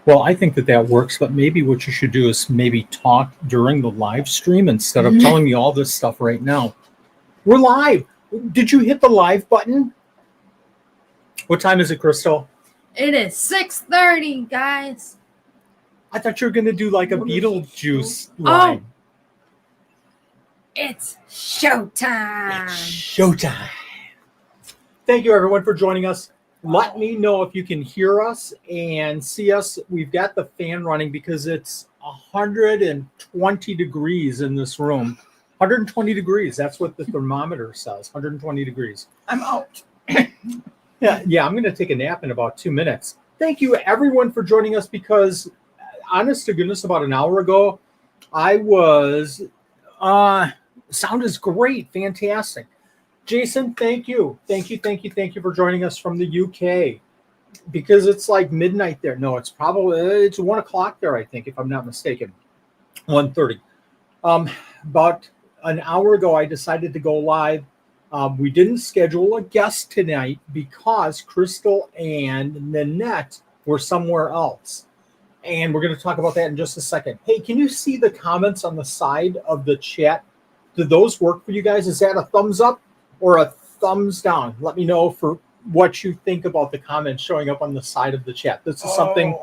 Well, I think that works, but maybe what you should do is maybe talk during the live stream instead of telling me all this stuff right now. We're live. Did you hit the live button? What time is it, Crystal? It is 6:30, guys. I thought you were going to do like a Beetlejuice line. Oh, it's showtime. It's showtime. Thank you, everyone, for joining us. Let me know if you can hear us and see us. We've got the fan running because it's 120 degrees in this room. 120 degrees. That's what the thermometer says. 120 degrees. I'm out. Yeah, I'm going to take a nap in about 2 minutes. Thank you, everyone, for joining us because, honest to goodness, about an hour ago, I was, sound is great. Fantastic. Jason, thank you. Thank you for joining us from the UK because it's like midnight there. No, it's 1 o'clock there, I think, if I'm not mistaken. 1:30. About an hour ago, I decided to go live. We didn't schedule a guest tonight because Crystal and Nanette were somewhere else. And we're going to talk about that in just a second. Hey, can you see the comments on the side of the chat? Did those work for you guys? Is that a thumbs up or a thumbs down? Let me know for what you think about the comments showing up on the side of the chat. This is something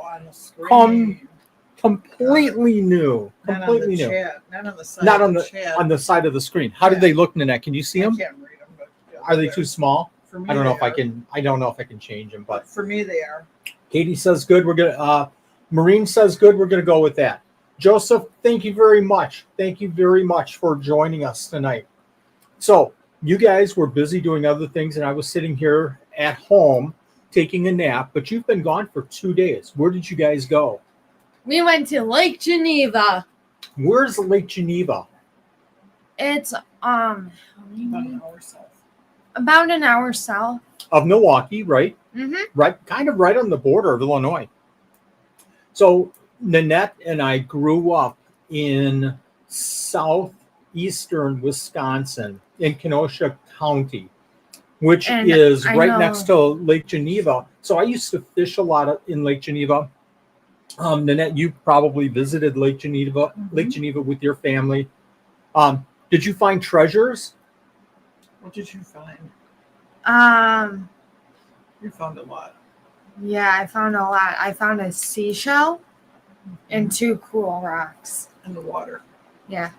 completely new. Completely new. Chat. Not on the side Not of the chat. on the side of the screen. How do they look, Nanette? Can you see them? I can't read them, but Are they too small? For me, I don't know they if I are. can. I don't know if I can change them. But For me, they are. Katie says good. We're gonna. Maureen says good. We're gonna go with that. Joseph, thank you very much. Thank you very much for joining us tonight. So you guys were busy doing other things, and I was sitting here at home taking a nap. But you've been gone for 2 days. Where did you guys go? We went to Lake Geneva. Where's Lake Geneva? It's About an hour south. about an hour south. Of Milwaukee, right? Mm-hmm. Right, kind of right on the border of Illinois. So Nanette and I grew up in southeastern Wisconsin in Kenosha County, which And is I right know- next to Lake Geneva. So I used to fish a lot in Lake Geneva. Nanette, you probably visited Lake Geneva, Lake Geneva with your family. Did you find treasures? What did you find? You found a lot. Yeah, I found a lot. I found a seashell and 2 cool rocks. In the water. Yeah.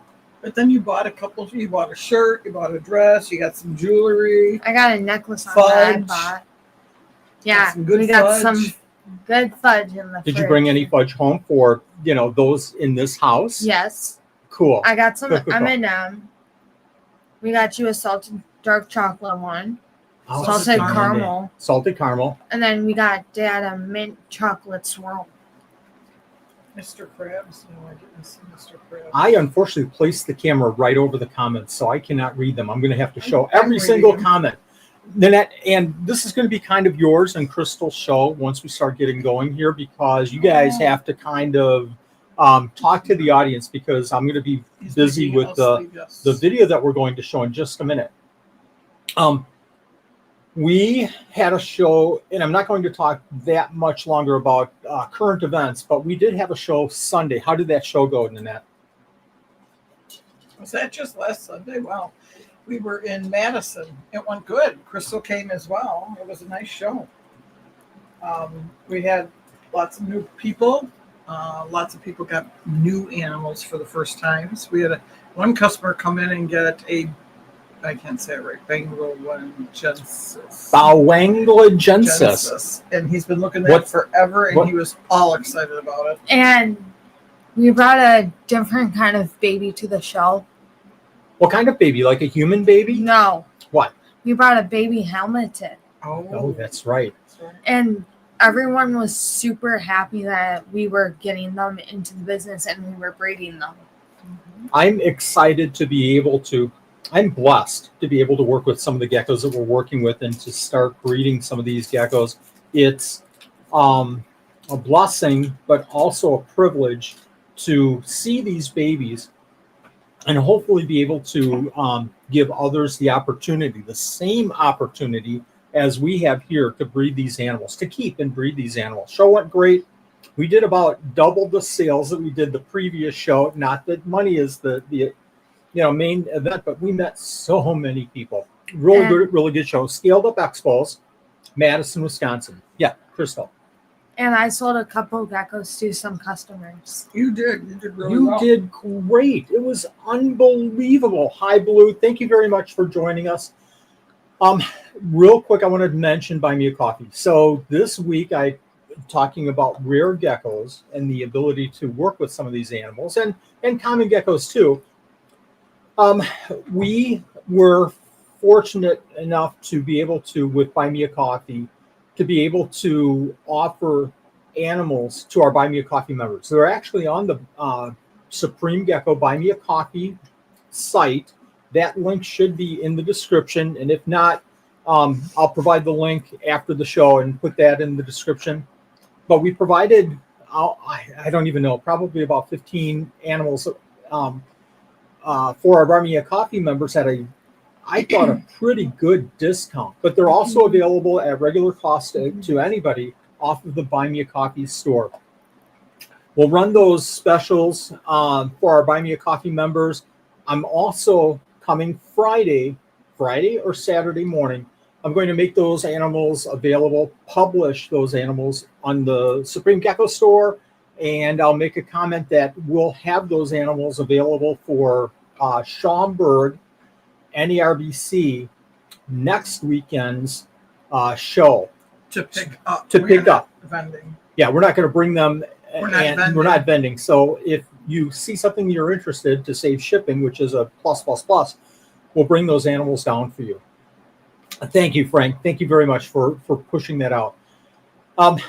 But then you bought you bought a shirt, you bought a dress, you got some jewelry. I got a necklace on that I Fudge. bought. Yeah, some good we got fudge. some good fudge in the Did you fridge. bring any fudge home for those in this house? Yes. Cool. I got some Cool. M&M. We got you a salted dark chocolate one. Oh, Salted splendid. caramel. Salted caramel. And then we got Dad a mint chocolate swirl. Mr. Krabs. No, I didn't see Mr. Krabs. I unfortunately placed the camera right over the comments, so I cannot read them. I'm going to have to show I'm every reading single them. comment. Nanette, and this is going to be kind of yours and Crystal's show once we start getting going here because you guys have to kind of talk to the audience because I'm going to be He's busy making with us the leave, yes. video that we're going to show in just a minute. We had a show, and I'm not going to talk that much longer about current events, but we did have a show Sunday. How did that show go, Nanette? Was that just last Sunday? Wow. We were in Madison. It went good. Crystal came as well. It was a nice show. We had lots of new people. Lots of people got new animals for the first times. We had one customer come in and get I can't say it right, Bangladensis. Bangladensis. And he's been looking at it forever, and what- he was all excited about it. And we brought a different kind of baby to the show. What kind of baby? Like a human baby? No. What? We brought a baby helmeted. Oh, that's right. And everyone was super happy that we were getting them into the business and we were breeding them. I'm excited to be able to, I'm blessed to be able to work with some of the geckos that we're working with and to start breeding some of these geckos. It's a blessing, but also a privilege to see these babies and hopefully be able to give others the opportunity, the same opportunity as we have here to breed these animals, to keep and breed these animals. Show went great. We did about double the sales that we did the previous show. Not that money is the main event, but we met so many people. Really good show. Scaled Up Expos, Madison, Wisconsin. Yeah, Crystal. And I sold a couple geckos to some customers. You did really well. You did great. It was unbelievable. Hi, Blue. Thank you very much for joining us. Real quick, I wanted to mention Buy Me a Coffee. So this week I'm talking about rare geckos and the ability to work with some of these animals and common geckos too. We were fortunate enough to be able to, with Buy Me a Coffee, to be able to offer animals to our Buy Me a Coffee members. They're actually on the Supreme Gecko Buy Me a Coffee site. That link should be in the description. And if not, I'll provide the link after the show and put that in the description. But we provided, I don't even know, probably about 15 animals for our Buy Me a Coffee members at I thought a pretty good discount. But they're also available at regular cost to anybody off of the Buy Me a Coffee store. We'll run those specials for our Buy Me a Coffee members. I'm also coming Friday or Saturday morning. I'm going to make those animals available, publish those animals on the Supreme Gecko store, and I'll make a comment that we'll have those animals available for Schaumburg, NERBC next weekend's show. To pick up. Vending. Yeah, we're not going to bring them. We're not vending. So if you see something you're interested to save shipping, which is a plus, we'll bring those animals down for you. Thank you, Frank. Thank you very much for pushing that out.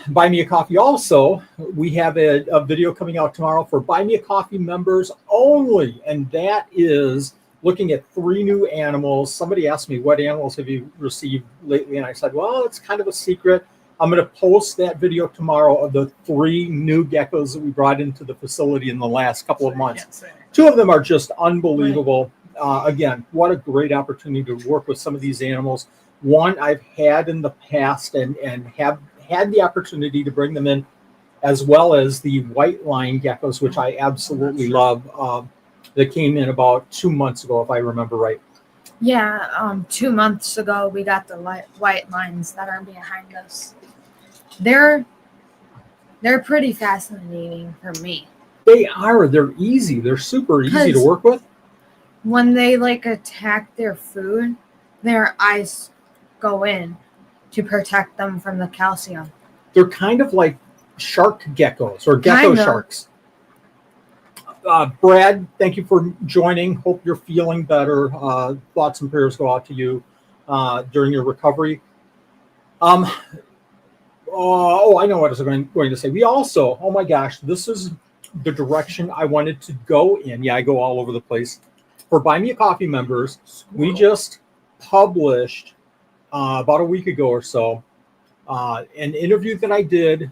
Buy Me a Coffee also, we have a video coming out tomorrow for Buy Me a Coffee members only, and that is looking at 3 new animals. Somebody asked me, what animals have you received lately? And I said, well, it's kind of a secret. I'm going to post that video tomorrow of the 3 new geckos that we brought into the facility in the last couple of months. 2 of them are just unbelievable. Again, what a great opportunity to work with some of these animals. One I've had in the past and have had the opportunity to bring them in, as well as the white line geckos, which I absolutely love. That came in about 2 months ago, if I remember right. Yeah, 2 months ago we got the white lines that are behind us. They're pretty fascinating for me. They are. They're easy. They're super easy to work with. When they attack their food, their eyes go in to protect them from the calcium. They're kind of like shark geckos or gecko sharks. Brad, thank you for joining. Hope you're feeling better. Thoughts and prayers go out to you during your recovery. I know what I was going to say. We also, oh my gosh, this is the direction I wanted to go in. Yeah, I go all over the place. For Buy Me a Coffee members, we just published about a week ago or so an interview that I did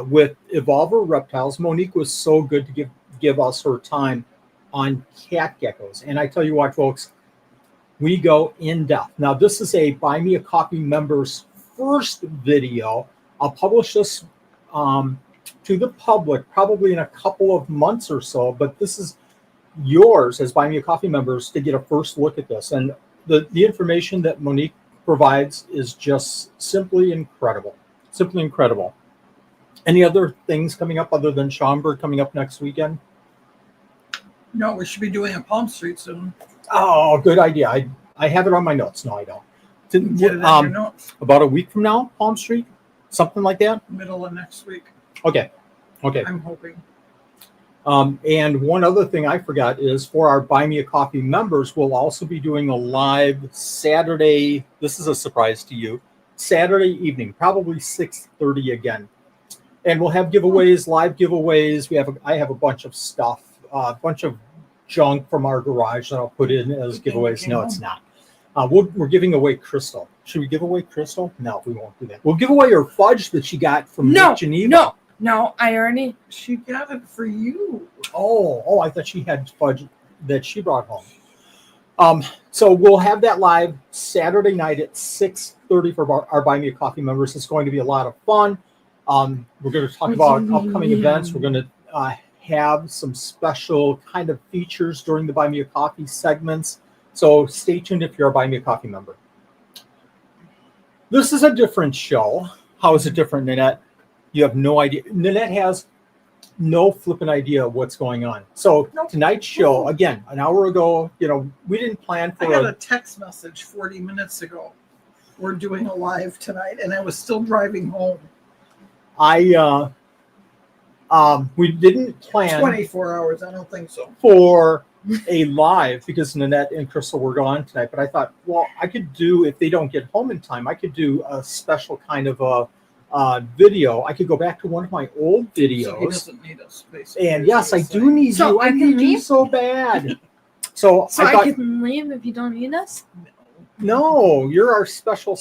with Evolver Reptiles. Monique was so good to give us her time on cat geckos. And I tell you what, folks, we go in depth. Now, this is a Buy Me a Coffee members first video. I'll publish this to the public probably in a couple of months or so, but this is yours as Buy Me a Coffee members to get a first look at this. And the information that Monique provides is just simply incredible. Simply incredible. Any other things coming up other than Schaumburg coming up next weekend? No, we should be doing a Palm Street soon. Oh, good idea. I have it on my notes. No, I don't. Get it on your notes. About a week from now, Palm Street? Something like that? Middle of next week. Okay. I'm hoping. And one other thing I forgot is for our Buy Me a Coffee members, we'll also be doing a live Saturday. This is a surprise to you. Saturday evening, probably 6:30 again. And we'll have giveaways, live giveaways. I have a bunch of stuff, a bunch of junk from our garage that I'll put in as giveaways. No, it's not. We're giving away Crystal. Should we give away Crystal? No, we won't do that. We'll give away her fudge that she got from Geneva. No, I already. She got it for you. Oh, I thought she had fudge that she brought home. So we'll have that live Saturday night at 6:30 for our Buy Me a Coffee members. It's going to be a lot of fun. We're going to talk about upcoming events. We're going to have some special kind of features during the Buy Me a Coffee segments. So stay tuned if you're a Buy Me a Coffee member. This is a different show. How is it different, Nanette? You have no idea. Nanette has no flipping idea of what's going on. So tonight's show, again, an hour ago, we didn't plan for I got a text message 40 minutes ago. We're doing a live tonight, and I was still driving home. We didn't plan 24 hours, I don't think so. For a live because Nanette and Crystal were gone tonight, but I thought, well, I could do, if they don't get home in time, I could do a special kind of a video. I could go back to one of my old videos. So he doesn't need us, basically. And yes, I do need you. I need you so bad. So I thought, I can leave if you don't need us? No, you're our special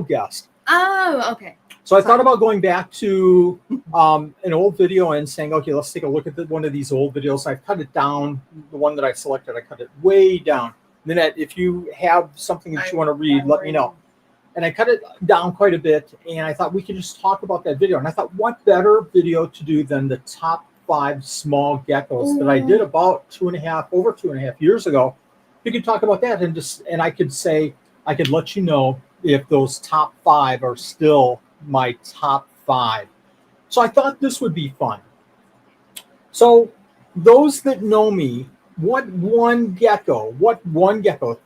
guest. Oh, okay. So I thought about going back to an old video and saying, okay, let's take a look at one of these old videos. I've cut it down. The one that I selected, I cut it way down. Nanette, if you have something that you want to read, let me know. And I cut it down quite a bit, and I thought we could just talk about that video. And I thought, what better video to do than the top 5 small geckos that I did about over 2.5 years ago. We could talk about that, and I could say, I could let you know if those top 5 are still my top 5. So I thought this would be fun. So those that know me, what one gecko,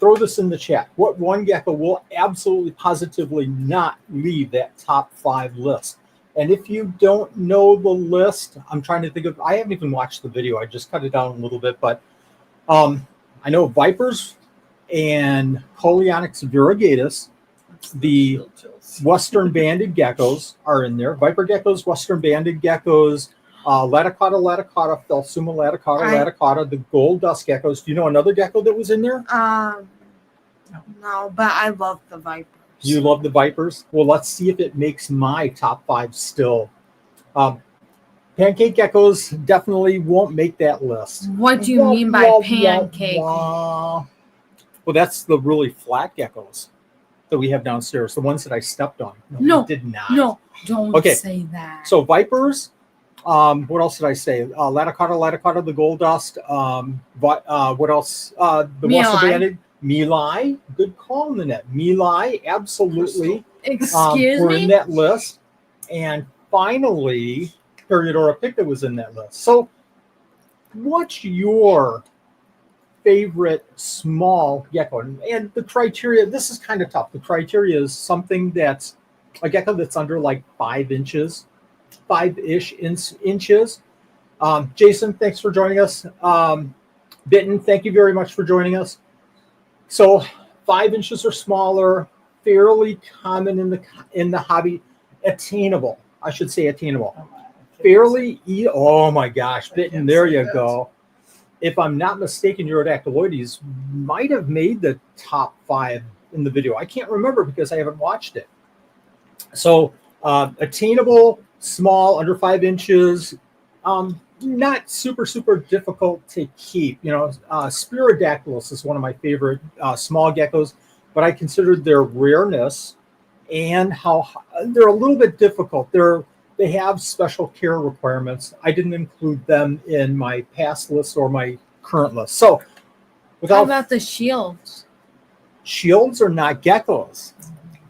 throw this in the chat. What one gecko will absolutely positively not leave that top 5 list? And if you don't know the list, I'm trying to think of, I haven't even watched the video. I just cut it down a little bit, but I know vipers and Coleonyx variegatus, the western banded geckos are in there. Viper geckos, western banded geckos, laticata, Phelsuma laticata, the gold dust geckos. Do you know another gecko that was in there? No, but I love the vipers. You love the vipers? Well, let's see if it makes my top 5 still. Pancake geckos definitely won't make that list. What do you mean by pancake? Well, that's the really flat geckos that we have downstairs, the ones that I stepped on. No, did not. No, don't say that. So vipers. What else did I say? Laticata, the gold dust. What else? The western banded Mealy. Good call, Nanette. Mealy, absolutely. Excuse we're me. in that list, and finally, Periodora picta was in that list. So, what's your favorite small gecko? And the criteria, this is kind of tough. The criteria is something that's a gecko that's under like 5 inches, 5-ish inches. Jason, thanks for joining us. Bitten, thank you very much for joining us. So 5 inches or smaller, fairly common in the hobby, attainable. I should say attainable. Fairly, oh my gosh, Bitten, there you go. If I'm not mistaken, Urodactyloides might have made the top 5 in the video. I can't remember because I haven't watched it. So attainable, small, under 5 inches, not super difficult to keep. Spirodactylus is one of my favorite small geckos, but I considered their rareness and how they're a little bit difficult. They have special care requirements. I didn't include them in my past list or my current list. So, how about the shields? Shields are not geckos.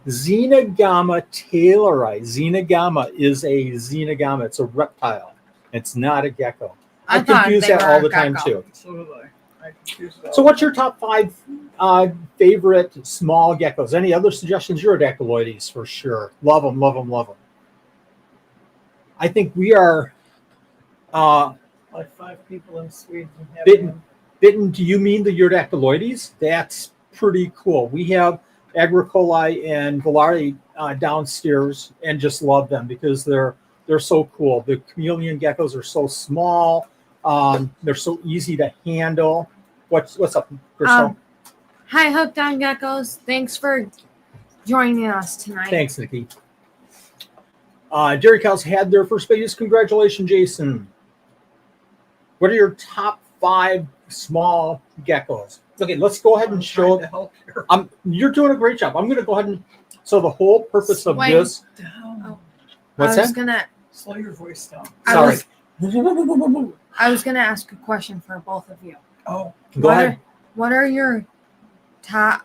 Xenogama taylori. Xenogama is a xenogama. It's a reptile. It's not a gecko. I confuse that all the time too. So do I confuse that. So what's your top 5 favorite small geckos? Any other suggestions? Urodactyloides for sure. Love them. I think we are like 5 people in Sweden. Bitten, do you mean the Urodactyloides? That's pretty cool. We have Agricoli and Valari downstairs and just love them because they're so cool. The chameleon geckos are so small. They're so easy to handle. What's up, Crystal? Hi, Hooked on Geckos. Thanks for joining us tonight. Thanks, Nikki. Dairy Cows had their first babies. Congratulations, Jason. What are your top 5 small geckos? Okay, let's go ahead and show. Help You're doing a great job. I'm going to go ahead and. So the whole purpose of this. What's I was that? gonna Slow your voice down. Sorry. I was gonna ask a question for both of you. Oh, Go ahead. What are your top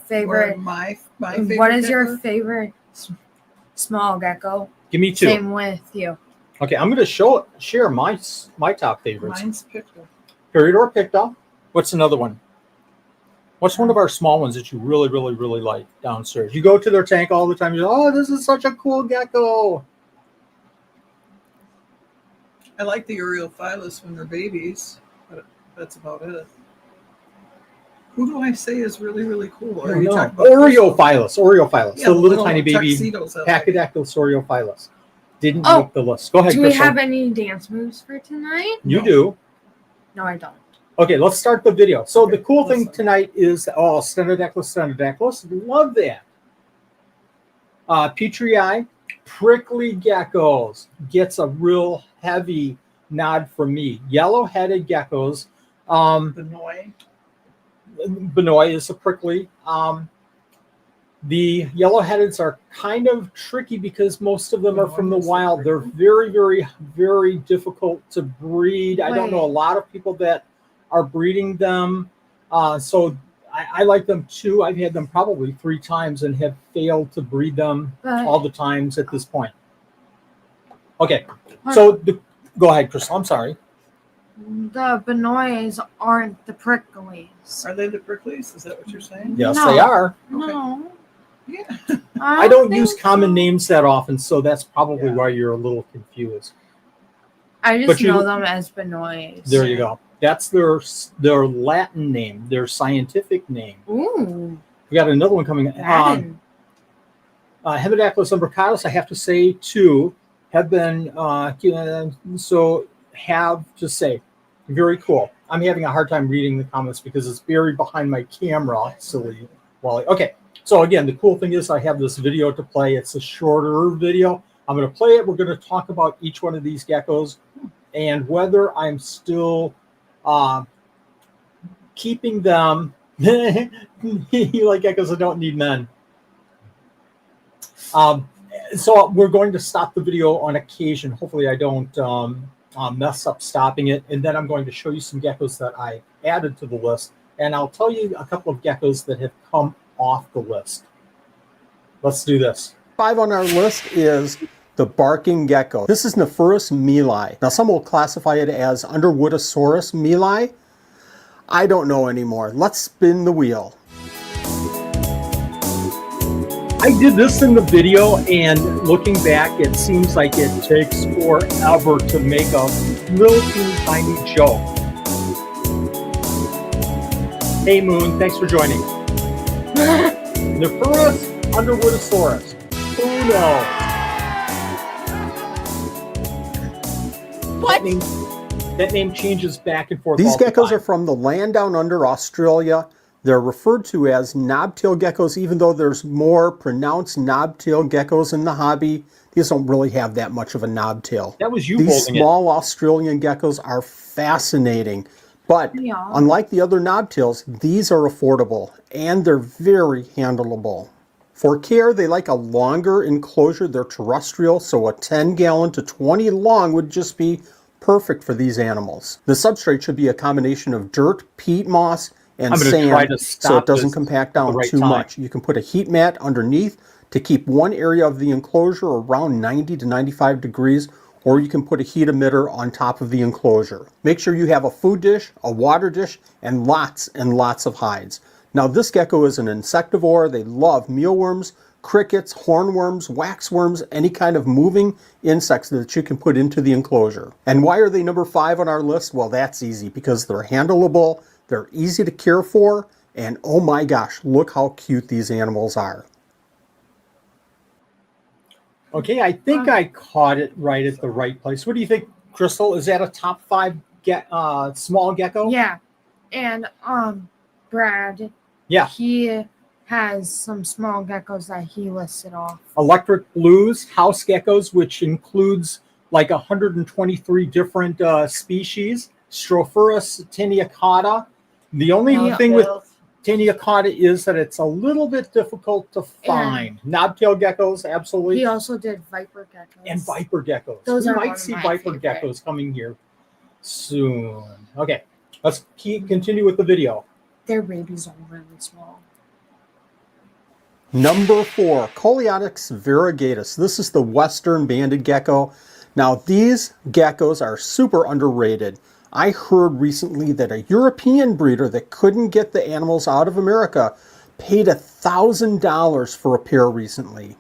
favorite? my favorite. What is your gecko? favorite small gecko? Give me two. Same with you. Okay, I'm going to share my top favorites. Mine's Pickle. Peridor Picta. What's another one? What's one of our small ones that you really, really, really like downstairs? You go to their tank all the time. You go, oh, this is such a cool gecko. I like the Ureophilus when they're babies, but that's about it. Who do I say is really, really cool? Or are you talking about Oreophilus. Yeah, the little tiny baby tuxedos I like. Pachydaictylus oreophilus. Didn't Oh, make the list. Go ahead, Do we Crystal. have any dance moves for tonight? You No. do. No, I don't. Okay, let's start the video. So Okay, the cool thing listen. tonight is, Stenodactylus. Love that. Petrii, prickly geckos gets a real heavy nod from me. Yellow-headed geckos. Benoit. Benoit is a prickly. The yellow-headeds are kind of tricky because most of them are from the Benoit is wild. the They're prickly? very, very, very difficult to breed. I don't Wait. know a lot of people that are breeding them. So I like them too. I've had them probably 3 times and have failed to breed them But all the times at this point. Okay, so go ahead, Crystal. I'm sorry. the Benoits aren't the pricklies. Are they the pricklies? Is that what you're saying? Yes, No. they are. No, Yeah. I don't think use common so. names that often, so that's probably Yeah. why you're a little confused. I But just you- know them as Benoits. There you go. That's their Latin name, their scientific name. Ooh, We got another one coming. Latin. Hemidactylus umbricatus, I have to say, too, have been, have to say, very cool. I'm having a hard time reading the comments because it's buried behind my camera, silly Wally. Okay, so again, the cool thing is I have this video to play. It's a shorter video. I'm going to play it. We're going to talk about each one of these geckos and whether I'm still keeping them. You like geckos that don't need men. So we're going to stop the video on occasion. Hopefully I don't mess up stopping it. And then I'm going to show you some geckos that I added to the list. And I'll tell you a couple of geckos that have come off the list. Let's do this. 5 on our list is the barking gecko. This is Nephurus meli. Now some will classify it as Underwoodosaurus meli. I don't know anymore. Let's spin the wheel. I did this in the video, and looking back, it seems like it takes forever to make a little tiny joke. Hey Moon, thanks for joining. Nephurus Underwoodosaurus. Who knows? What? That name changes back and forth. These all the geckos time. are from the land down under Australia. They're referred to as knobtail geckos, even though there's more pronounced knobtail geckos in the hobby. These don't really have that much of a knobtail. That was you These holding small Australian geckos are fascinating. But Yeah. unlike the other knobtails, these are affordable and they're very handleable. For care, they like a longer enclosure. They're terrestrial, so a 10-gallon to 20 long would just be perfect for these animals. The substrate should be a combination of dirt, peat moss, and I'm gonna try sand to so stop it doesn't this compact at down the right too time. much. You can put a heat mat underneath to keep one area of the enclosure around 90 to 95 degrees, or you can put a heat emitter on top of the enclosure. Make sure you have a food dish, a water dish, and lots of hides. Now this gecko is an insectivore. They love mealworms, crickets, hornworms, waxworms, any kind of moving insects that you can put into the enclosure. And why are they number 5 on our list? Well, that's easy, because they're handleable, they're easy to care for, and oh my gosh, look how cute these animals are. Okay, I think I caught it right at the right place. What do you think, Crystal? Is that a top 5 small gecko? Yeah, and Brad. Yeah. He has some small geckos that he listed off. Electric blues, house geckos, which includes like 123 different species. Strophurus tiniacata. The only Yeah. thing with Taniakata is that it's a little bit difficult to find. Knobtail geckos, absolutely. He also did viper geckos. And viper geckos. Those we are one might of see my viper favorite. geckos coming here soon. Okay, let's continue with the video. Their babies are really small. Number 4, Coleonyx variegatus. This is the western banded gecko. Now these geckos are super underrated. I heard recently that a European breeder that couldn't get the animals out of America paid $1,000 for a pair recently.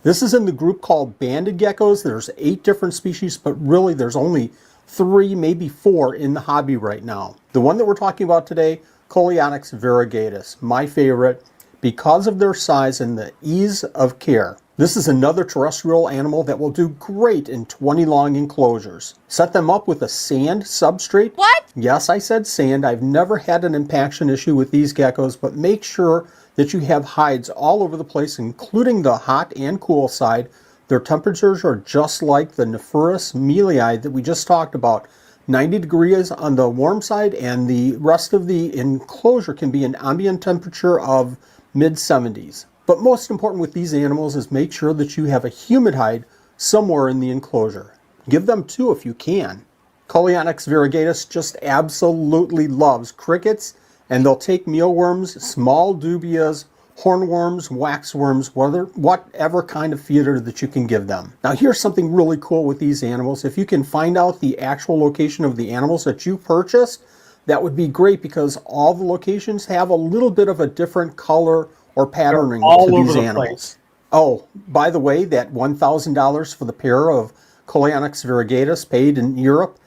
This is in the group called banded geckos. There's 8 different species, but really there's only 3, maybe 4 in the hobby right now. The one that we're talking about today, Coleonyx variegatus, my favorite because of their size and the ease of care. This is another terrestrial animal that will do great in 20 long enclosures. Set them up with a sand substrate. What? Yes, I said sand. I've never had an impaction issue with these geckos, but make sure that you have hides all over the place, including the hot and cool side. Their temperatures are just like the Nephurus melii that we just talked about. 90 degrees on the warm side, and the rest of the enclosure can be an ambient temperature of mid-70s. But most important with these animals is make sure that you have a humid hide somewhere in the enclosure. Give them 2 if you can. Coleonyx variegatus just absolutely loves crickets, and they'll take mealworms, small dubias, hornworms, waxworms, whatever kind of feeder that you can give them. Now here's something really cool with these animals. If you can find out the actual location of the animals that you purchased, that would be great, because all the locations have a little bit of a different color or patterning all to over these the animals. place. Oh, by the way, that $1,000 for the pair of Coleonyx variegatus paid in Europe,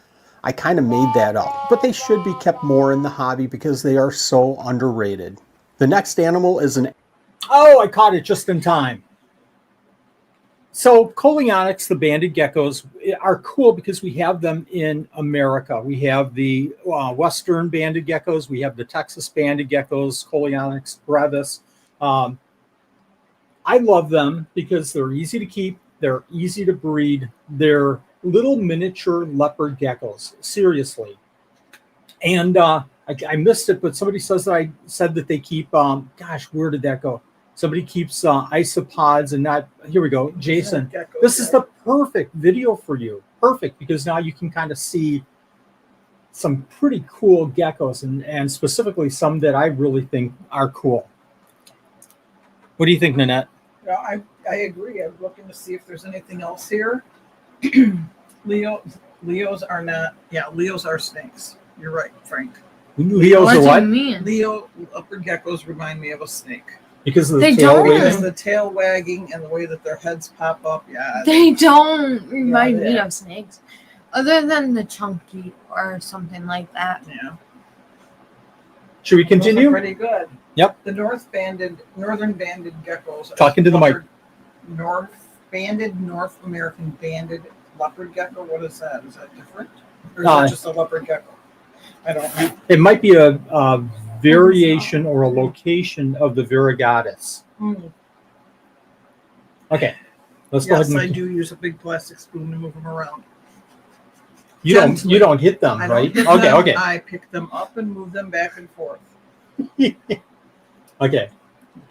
I kind of made that up. But they should be kept more in the hobby because they are so underrated. The next animal is an... Oh, I caught it just in time. So Coleonyx, the banded geckos, are cool because we have them in America. We have the western banded geckos. We have the Texas banded geckos, Coleonyx brevis. I love them because they're easy to keep. They're easy to breed. They're little miniature leopard geckos, seriously. And I missed it, but somebody says that I said that they keep, gosh, where did that go? Somebody keeps isopods and not, here we go, Jason. This is the perfect video for you. Perfect, because now you can kind of see some pretty cool geckos, and specifically some that I really think are cool. What do you think, Nanette? Yeah, I agree. I'm looking to see if there's anything else here. Leos are not, Leos are snakes. You're right, Frank. Leos What are do you what? mean? Leo leopard geckos remind me of a snake. Because of the They tail don't. waving? Because the tail wagging and the way that their heads pop up, They don't remind me Yeah. of snakes, other than the chunky or something like that. yeah. Should we Those are continue? pretty good. Yep. The northern banded geckos. are Talking to the mic. North American banded leopard gecko. What is that? Is that different? Or is that just a leopard gecko? I don't know. It might be a variation or a location of the variegatus. Mm. Okay, let's go Yes, ahead I and do use a big plastic spoon to move them around. you don't hit them, I right? don't hit Okay, them. okay. I pick them up and move them back and forth. Okay.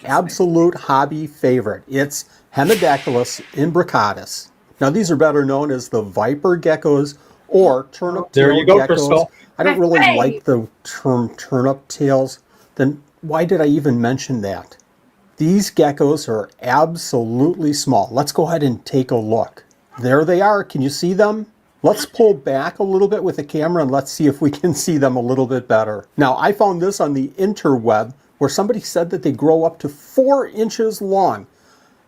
absolute hobby favorite. It's Hemidactylus imbricatus. Now these are better known as the viper geckos or turnip tail There you go, geckos. Crystal. I don't really Hey! like the term turnip tails. Then why did I even mention that? These geckos are absolutely small. Let's go ahead and take a look. There they are. Can you see them? Let's pull back a little bit with the camera and let's see if we can see them a little bit better. Now, I found this on the interweb where somebody said that they grow up to 4 inches long.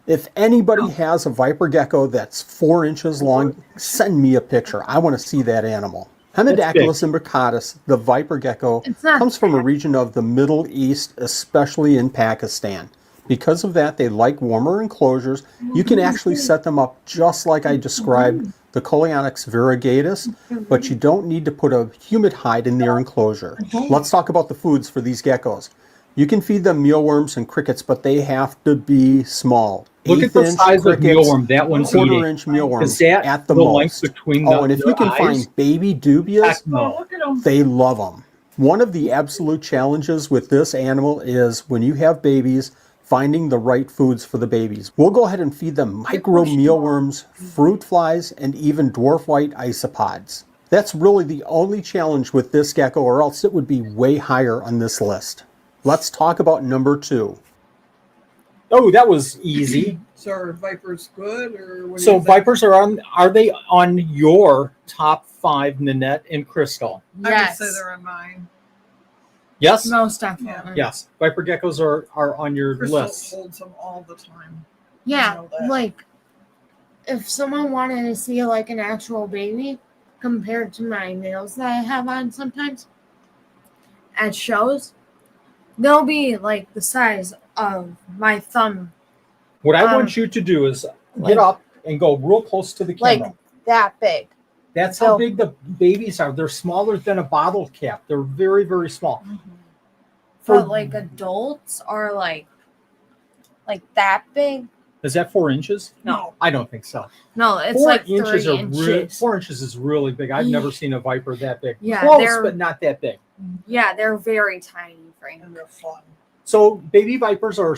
If anybody has a viper gecko that's 4 inches long, send me a picture. I want to see that animal. Hemidactylus imbricatus, the viper gecko, It's not comes from a region of the Middle East, especially in Pakistan. Because of that, they like warmer enclosures. You can actually set them up just like I described the Coleonyx variegatus, but you don't need to put a humid hide in their enclosure. Let's talk about the foods for these geckos. You can feed them mealworms and crickets, but they have to be small. Look at the 1/8 size of crickets, mealworm that one's eating. 1/4-inch mealworms Is that at the the length most. between Oh, and if you can eyes? find baby dubias, Heck no. Look at them. they love them. One of the absolute challenges with this animal is when you have babies, finding the right foods for the babies. We'll go ahead and feed them micro mealworms, fruit flies, and even dwarf white isopods. That's really the only challenge with this gecko, or else it would be way higher on this list. Let's talk about number 2. Oh, that was easy. So are vipers good, or what do So you think? vipers are they on your top 5, Nanette and Crystal? I Yes. would say they're on mine. Yes? Most definitely. Yes. Viper geckos are on your Crystal list. holds them all the time. Yeah, I know that. like if someone wanted to see like an actual baby compared to my nails that I have on sometimes at shows, they'll be like the size of my thumb, What I want you to do is get like- up and go real close to the camera. like that big. That's how so- big the babies are. They're smaller than a bottle cap. They're very, very small. For- But like adults are like that big. Is that 4 inches? No. I don't think so. No, it's 4 like 3 inches inches. 4 inches is really big. I've never seen a viper that big. Yeah, Close, they're- but not that big. Yeah, they're very tiny, Frank. And they're fun. So baby vipers are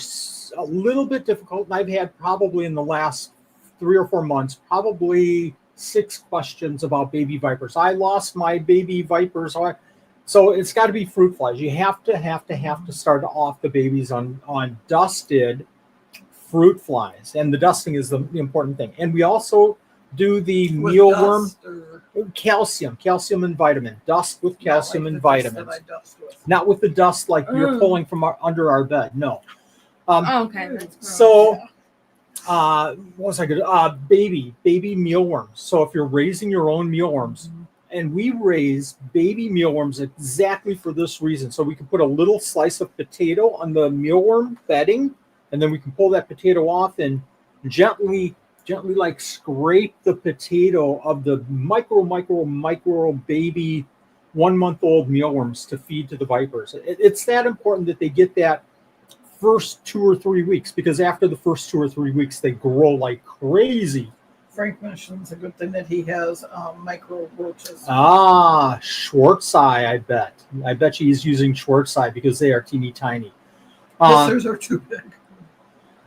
a little bit difficult. And I've had probably in the last 3 or 4 months, probably 6 questions about baby vipers. I lost my baby vipers. So it's got to be fruit flies. You have to start off the babies on dusted fruit flies. And the dusting is the important thing. And we also do the With mealworm dust or calcium and vitamin. Dust with calcium not and like the dust vitamins. that I dust with. Not with the dust like you're Mm. pulling from under our bed. No. Oh, okay, that's gross. So, Yeah. what was I going to? Baby mealworms. So if you're raising your own mealworms, and we raise baby mealworms exactly for this reason. So we can put a little slice of potato on the mealworm bedding, and then we can pull that potato off and gently like scrape the potato of the micro baby 1-month-old mealworms to feed to the vipers. It's that important that they get that first 2 or 3 weeks, because after the first 2 or 3 weeks they grow like crazy. Frank mentions a good thing that he has micro roaches. Schwarzsche, I bet he's using Schwarzsche because they are teeny tiny. Hissers are too big.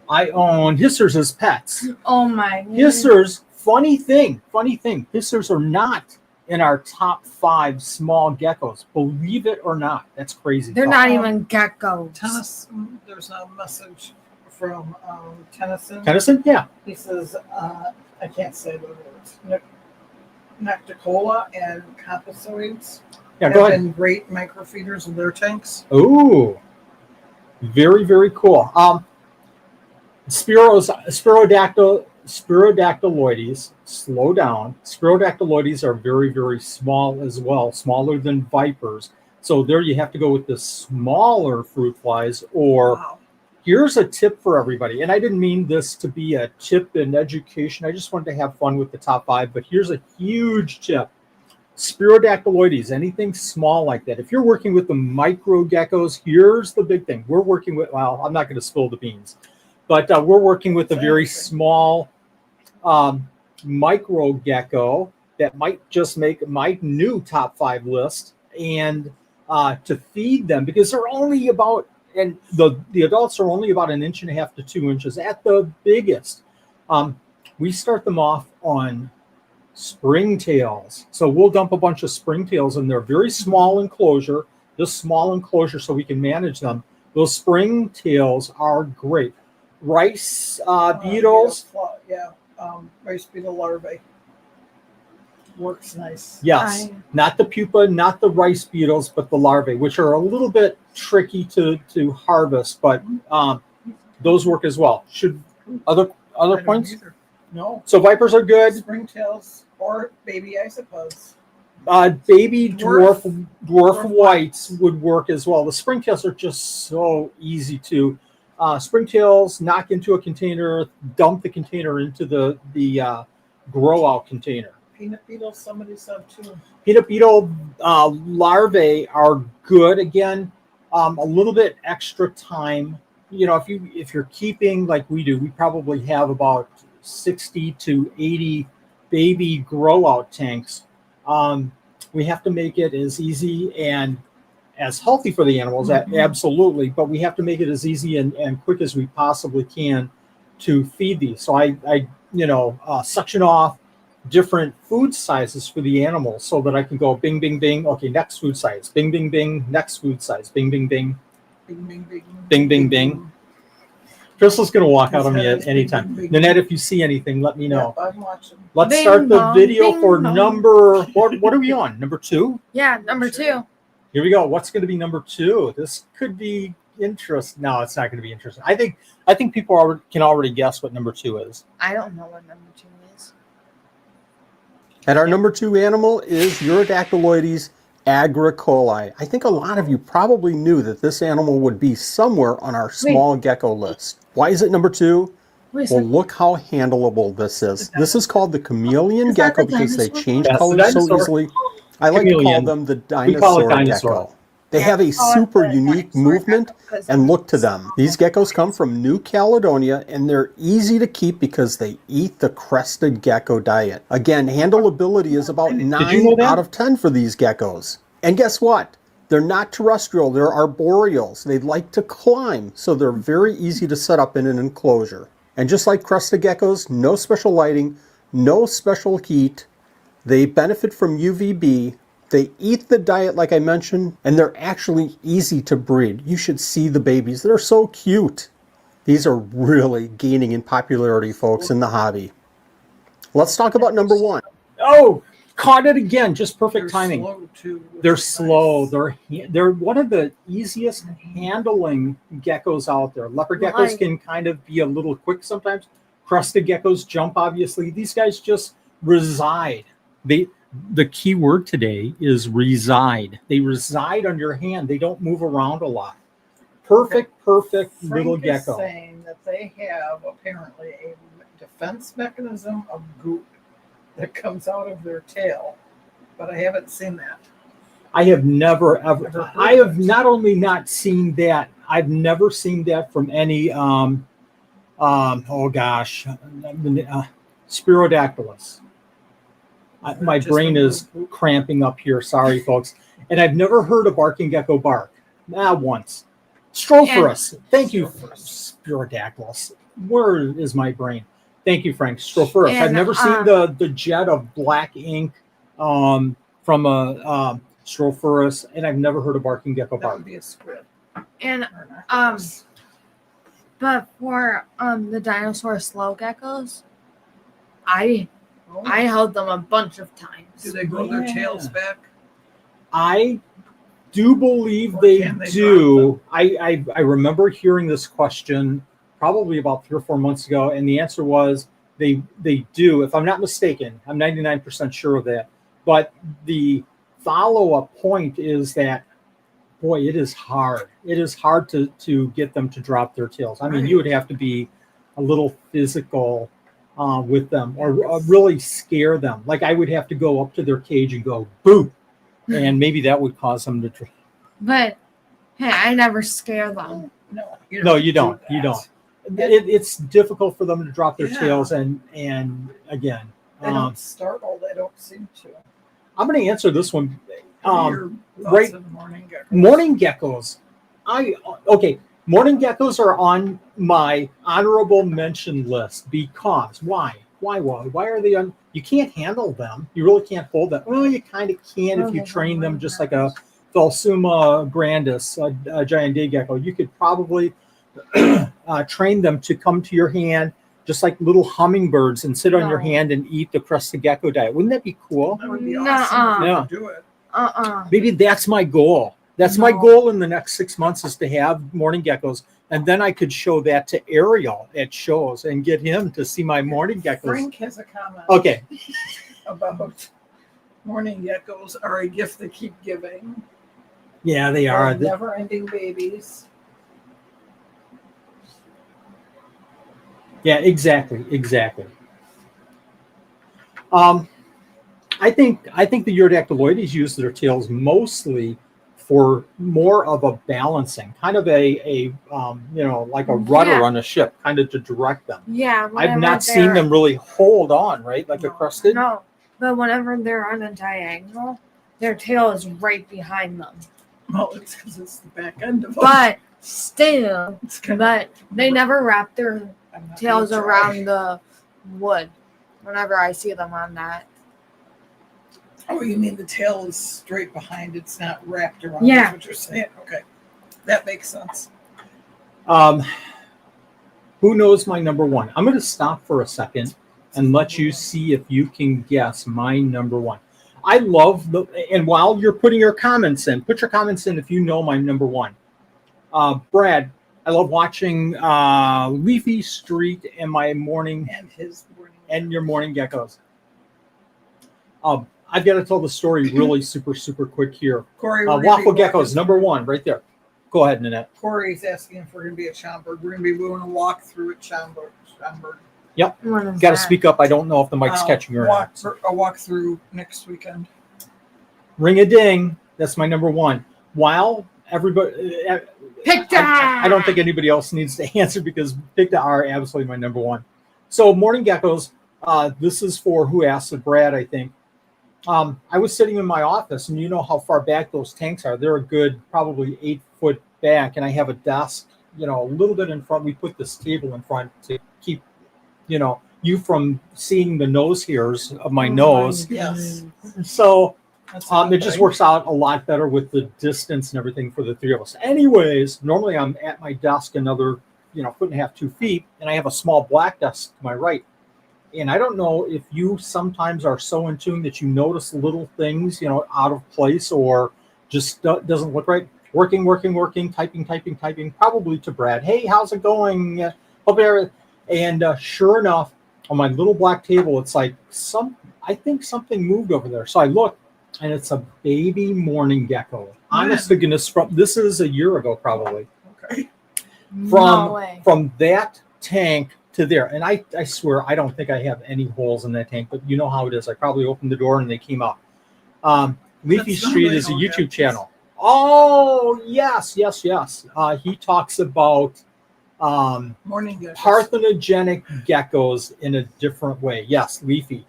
I own hissers as pets. Oh my goodness. Hissers, funny thing, hissers are not in our top 5 small geckos. Believe it or not. That's crazy. They're talk. not even geckos. Tennyson, there's a message from Tennyson. Tennyson? Yeah. He says, I can't say the words. Necticola and composoids Yeah, have go ahead. been great microfeeders in their tanks. Ooh. Very, very cool. Spirodactyloides, slow down. Spirodactyloides are very, very small as well, smaller than vipers. So there you have to go with the smaller fruit flies. Or Wow. here's a tip for everybody. And I didn't mean this to be a tip in education. I just wanted to have fun with the top 5. But here's a huge tip. Spirodactyloides, anything small like that. If you're working with the micro geckos, here's the big thing. We're working with, well, I'm not going to spill the beans, but we're working with a very small micro gecko that might just make my new top 5 list. And to feed them, because they're only about, and the adults are only about 1.5 to 2 inches at the biggest. We start them off on springtails. So we'll dump a bunch of springtails in their very small enclosure, this small enclosure, so we can manage them. Those springtails are great. Rice beetles. Rice beetle larvae. Works nice. Yes, not the pupa, not the rice beetles, but the larvae, which are a little bit tricky to harvest, but those work as well. Should other I don't points? either. No. So vipers are good. Springtails or baby isopods. Baby dwarf Dwarf whites would work as well. The springtails are just so easy to springtails, knock into a container, dump the container into the grow out container. Peanut beetles, somebody said too. Peanut beetle larvae are good. Again, a little bit extra time. You know, if you're keeping like we do, we probably have about 60 to 80 baby grow out tanks. We have to make it as easy and as healthy for the animals, absolutely, but we have to make it as easy and quick as we possibly can to feed these. So I suction off different food sizes for the animals so that I can go bing, bing, bing. Okay, next food size. Bing, bing, bing. Next food size. Bing, bing, bing. Bing, bing, bing. Bing, bing, bing. Crystal's going to walk out on me His head at is any bing, time. bing, bing. Nanette, if you see anything, let me know. Yep, I'm watching. Let's Bing start the bong, video bing for bong. number, what are we on? Number 2? Yeah, number 2. Here we go. What's going to be number 2? This could be interesting. No, it's not going to be interesting. I think people can already guess what number 2 is. I don't know what number 2 is. And our number 2 animal is Urodactyloides agricola. I think a lot of you probably knew that this animal would be somewhere on our small gecko list. Why is it number 2? Wait, Well, look how handleable this is. This is called the chameleon Is that gecko the because they dinosaur? change That's the colors so dinosaur. easily. I like to call Chameleon. them the We call it dinosaur dinosaur. gecko. They have a super unique movement and look to them. These geckos come from New Caledonia and they're easy to keep because they eat the crested gecko diet. Again, handleability is about you know 9 that? out of 10 for these geckos. And guess what? They're not terrestrial, they're arboreals. They like to climb, so they're very easy to set up in an enclosure. And just like crested geckos, no special lighting, no special heat. They benefit from UVB. They eat the diet like I mentioned, and they're actually easy to breed. You should see the babies. They're so cute. These are really gaining in popularity, folks, in the hobby. Let's talk about number 1. Oh, caught it again. Just perfect timing. Slow too, which They're is slow. nice. They're one of the easiest handling geckos out there. Leopard geckos Right. can kind of be a little quick sometimes. Crested geckos jump, obviously. These guys just reside. The key word today is reside. They reside on your hand. They don't move around a lot. Perfect little Frank is gecko. saying that they have apparently a defense mechanism of goop that comes out of their tail, but I haven't seen that. I have never ever. Never heard I of have it. not only not seen that. I've never seen that from any. Oh gosh, Spirodactylus. My Just brain a is little- cramping up here. Sorry, folks. And I've never heard a barking gecko bark. Not once. Stropherus. Thank you, Spirodactylus. Where is my brain? Thank you, Frank. Stropherus. I've And, never seen the jet of black ink from a Stropherus, and I've never heard a barking gecko That bark. would be a squid. And or an octopus. but for the dinosaur slow geckos, I Oh, held them a bunch of times. do they grow their tails back? I do believe Or they can they do. I remember hearing this question probably about 3 or 4 months ago, and the answer was they do. If I'm not mistaken, I'm 99% sure of that. But the follow-up point is that, boy, it is hard. It is hard to get them to drop their tails. I mean, you would have to be a little physical with them or really scare them. Like I would have to go up to their cage and go, boo. And maybe that would cause them to drop. But hey, I never scare them. No, No, you don't. do You that. don't. It's difficult for them to drop their Yeah. tails, and again, They don't startle. They don't seem to. I'm going to answer this one. What are your thoughts right- of mourning geckos? Mourning geckos. Mourning geckos are on my honorable mention list because why? Why are they on? You can't handle them. You really can't hold them. Well, you kind of can if you train them, just like a Phelsuma grandis, a giant day gecko. You could probably train them to come to your hand just like little hummingbirds and sit on your No. hand and eat the crested gecko diet. Wouldn't that be cool? That would be Nuh-uh. awesome if Yeah. you could do it. Maybe that's my goal. That's my No. goal in the next 6 months is to have mourning geckos. And then I could show that to Ariel at shows and get him to see my mourning geckos. Frank has a comment Okay. about mourning geckos are a gift that keep giving. Yeah, they are. They're never-ending babies. Yeah, exactly. I think the Urodactyloides use their tails mostly for more of a balancing, kind of a like a rudder Yeah. on a ship, kind of to direct them. Yeah, I've whenever not seen they're- them really hold on, right, like a crested. No, but whenever they're on a diagonal, their tail is right behind them. Well, it's because it's the back end of them. But still, It's kinda- but they never wrap their I'm not tails gonna try. around the wood whenever I see them on that. Oh, you mean the tail is straight behind? It's not wrapped around. Yeah. That's what you're saying. Okay, that makes sense. Who knows my number one? I'm going to stop for a second and let you see if you can guess my number one. I love and while you're putting your comments in, put your comments in if you know my number one. Brad, I love watching Leafy Street and my morning And his morning. and your morning geckos. I've got to tell the story really super quick here. Corey, we're gonna Waffle be geckos, walking- number one, right there. Go ahead, Nanette. Corey's asking if we're going to be at Schaumburg. We're going to be doing a walk through at Schaumburg. What is Got to that? speak up. I don't know if the mic's catching you or not. A walk through next weekend. Ring a ding. That's my number one. While everybody, Picta! I don't think anybody else needs to answer because Picta are absolutely my number one. So morning geckos. This is for who asked it, Brad, I think. I was sitting in my office, and you know how far back those tanks are. They're a good probably 8 foot back, and I have a desk, a little bit in front. We put this table in front to keep, you from seeing the nose hairs of my nose. Yes. So That's a good it just thing. works out a lot better with the distance and everything for the three of us. Anyways, normally I'm at my desk another, 1.5 to 2 feet, and I have a small black desk to my right. And I don't know if you sometimes are so in tune that you notice little things, out of place or just doesn't look right. Working, typing, probably to Brad. Hey, how's it going? Hope you're. And sure enough, on my little black table, it's like I think something moved over there. So I look, and it's a baby morning gecko. Honest to goodness, this is a year ago probably. Okay. No way. From that tank to there, and I swear I don't think I have any holes in that tank, but you know how it is. I probably opened the door and they came out. Leafy That's Street normally is a how it YouTube happens. channel. Oh yes. He talks about Morning geckos. parthenogenic geckos in a different way. Yes, Leafy.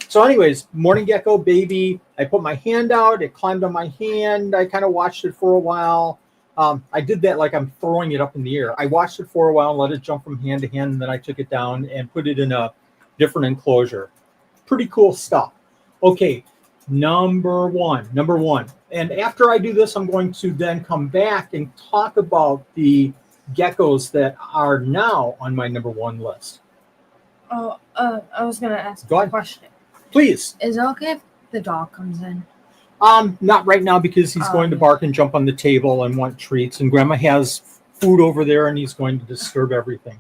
So anyways, morning gecko baby. I put my hand out. It climbed on my hand. I kind of watched it for a while. I did that like I'm throwing it up in the air. I watched it for a while and let it jump from hand to hand, and then I took it down and put it in a different enclosure. Pretty cool stuff. Okay, number one. And after I do this, I'm going to then come back and talk about the geckos that are now on my number one list. Oh, I was gonna ask Go a ahead. question. Please. Is it okay if the dog comes in? Not right now because he's going to bark and jump on the table and want treats, and Grandma has food over there, and he's going to disturb everything.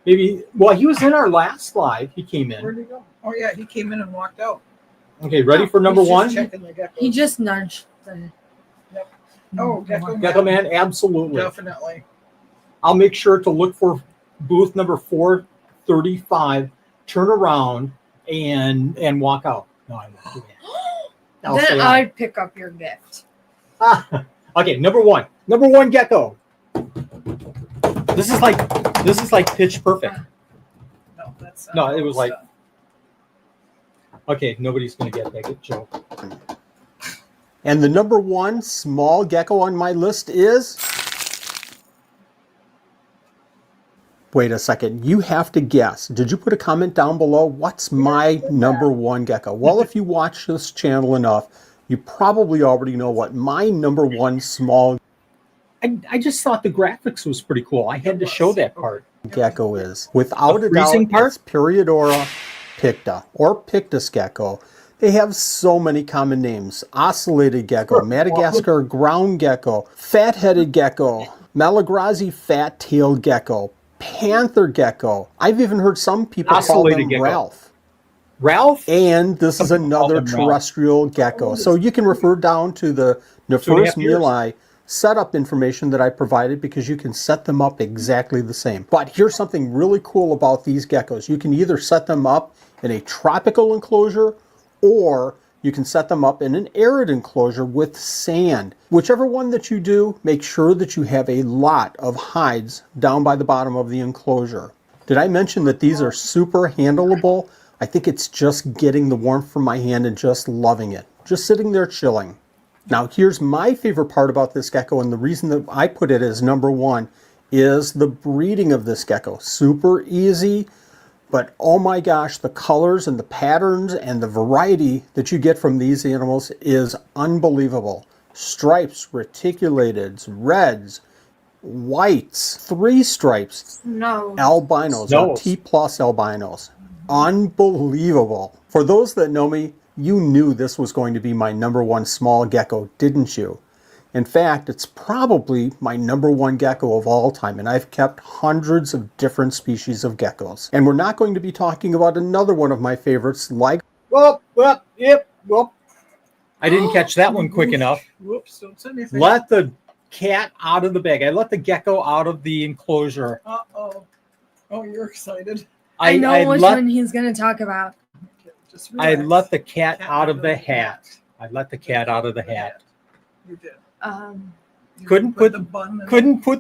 Maybe. Well, he was in our last live. He came in. Where'd he go? Oh, yeah, he came in and walked out. Okay, ready for number He's just one? checking the geckos. He just nudged the. Oh, Gecko Gecko Man, absolutely. Definitely. I'll make sure to look for booth number 435, turn around, and walk out. No, I won't do that. I'll Then stay on. I'd pick up your gift. Okay, number one gecko. This is like pitch perfect. No, that's No, it was like- Okay, nobody's gonna get that good joke. And the number one small gecko on my list is... Wait a second, you have to guess. Did you put a comment down below? What's my number one gecko? Well, if you watch this channel enough, you probably already know what my number one small I just thought the graphics was pretty cool. I had to show that part. gecko is. Without The a doubt, freezing part? it's Periodora picta or pictus gecko. They have so many common names. Oscillated gecko, Madagascar ground gecko, fat-headed gecko, Malagasy fat-tailed gecko, panther gecko. I've even heard some people call Oscillated them gecko. Ralph. Ralph? And this is Some people call another them Ralph. terrestrial gecko. So you can refer down to the 2.5 Nephurus years. meli setup information that I provided because you can set them up exactly the same. But here's something really cool about these geckos. You can either set them up in a tropical enclosure or you can set them up in an arid enclosure with sand. Whichever one that you do, make sure that you have a lot of hides down by the bottom of the enclosure. Did I mention that these are super handleable? I think it's just getting the warmth from my hand and just loving it. Just sitting there chilling. Now, here's my favorite part about this gecko, and the reason that I put it as number one is the breeding of this gecko. Super easy, but oh my gosh, the colors and the patterns and the variety that you get from these animals is unbelievable. Stripes, reticulated, reds, whites, 3 stripes, No. albinos, or T plus albinos. Unbelievable. For those that know me, you knew this was going to be my number one small gecko, didn't you? In fact, it's probably my number one gecko of all time, and I've kept hundreds of different species of geckos. And we're not going to be talking about another one of my favorites, like... Well, I didn't catch that one quick enough. Whoops, don't say anything. Let the cat out of the bag. I let the gecko out of the enclosure. Uh-oh. Oh, you're excited. I know which one he's going to talk about. Okay, just I relax. let the cat out of the hat. I let the cat out of the hat. You did. You Couldn't put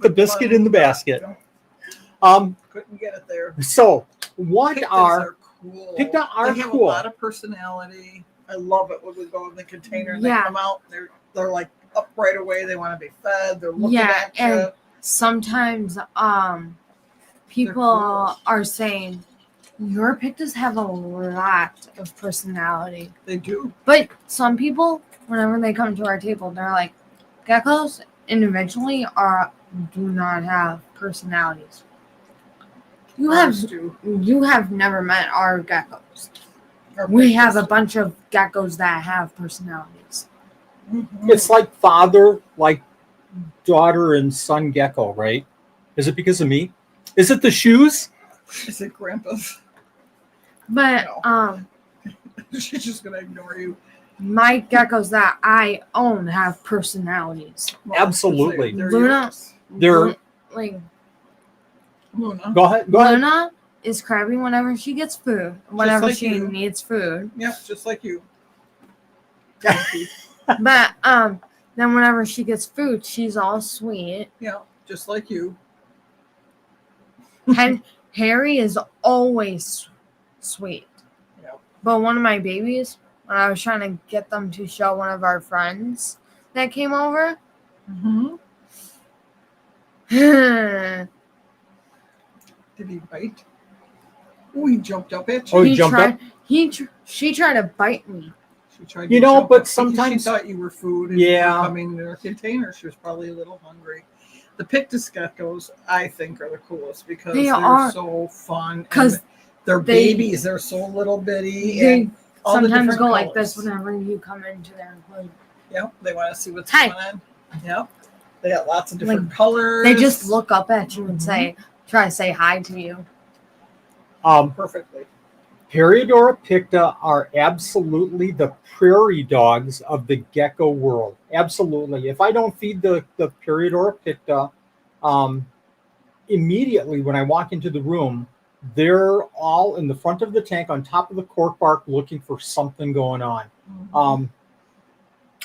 the biscuit in the basket. Couldn't get it there. So what Pictas are cool. Picta are they have cool. a lot of personality. I love it when we go in the container and they Yeah. come out. They're like up right away. They want to be fed. They're looking Yeah, at you. and sometimes people cool. are saying your pictures have a lot of personality. They do. But some people, whenever they come to our table, they're like, geckos individually do not have personalities. Ours do. You have never met our geckos. Our We have a Pictas bunch of geckos that have personalities. do. It's like father, like daughter and son gecko, right? Is it because of me? Is it the shoes? Is it Grandpa's? But She's just gonna ignore you. my geckos that I own have personalities. Well, Absolutely. They're Luna- yours. They're Like Luna. go ahead. Go ahead. Luna is crabby whenever she gets food. Whenever like she you. needs food. Yep, just like you. But then whenever she gets food, she's all sweet. Yeah, just like you. And Harry is always sweet. Yep. But one of my babies, when I was trying to get them to show one of our friends that came over, Mm-hmm. he Did he bite? Oh, he jumped up at you. Oh, he jumped tried. up? She tried to bite me. She tried You to know, jump but up because sometimes- she thought you were food. And Yeah. you were coming in her container. She was probably a little hungry. The Pictus geckos, I think, are the coolest because They they're are. so fun. 'Cause and they're they- babies. They're so little bitty. They and all the sometimes different go like this colors. whenever you come into their enclosure. Yep, they want to see what's Hi. going on. Yep, they got lots of different colors. They just look up at you and Mm-hmm. try to say hi to you. perfectly. Periodora picta are absolutely the prairie dogs of the gecko world. Absolutely. If I don't feed the Periodora picta, immediately when I walk into the room, they're all in the front of the tank on top of the cork bark looking for something going on.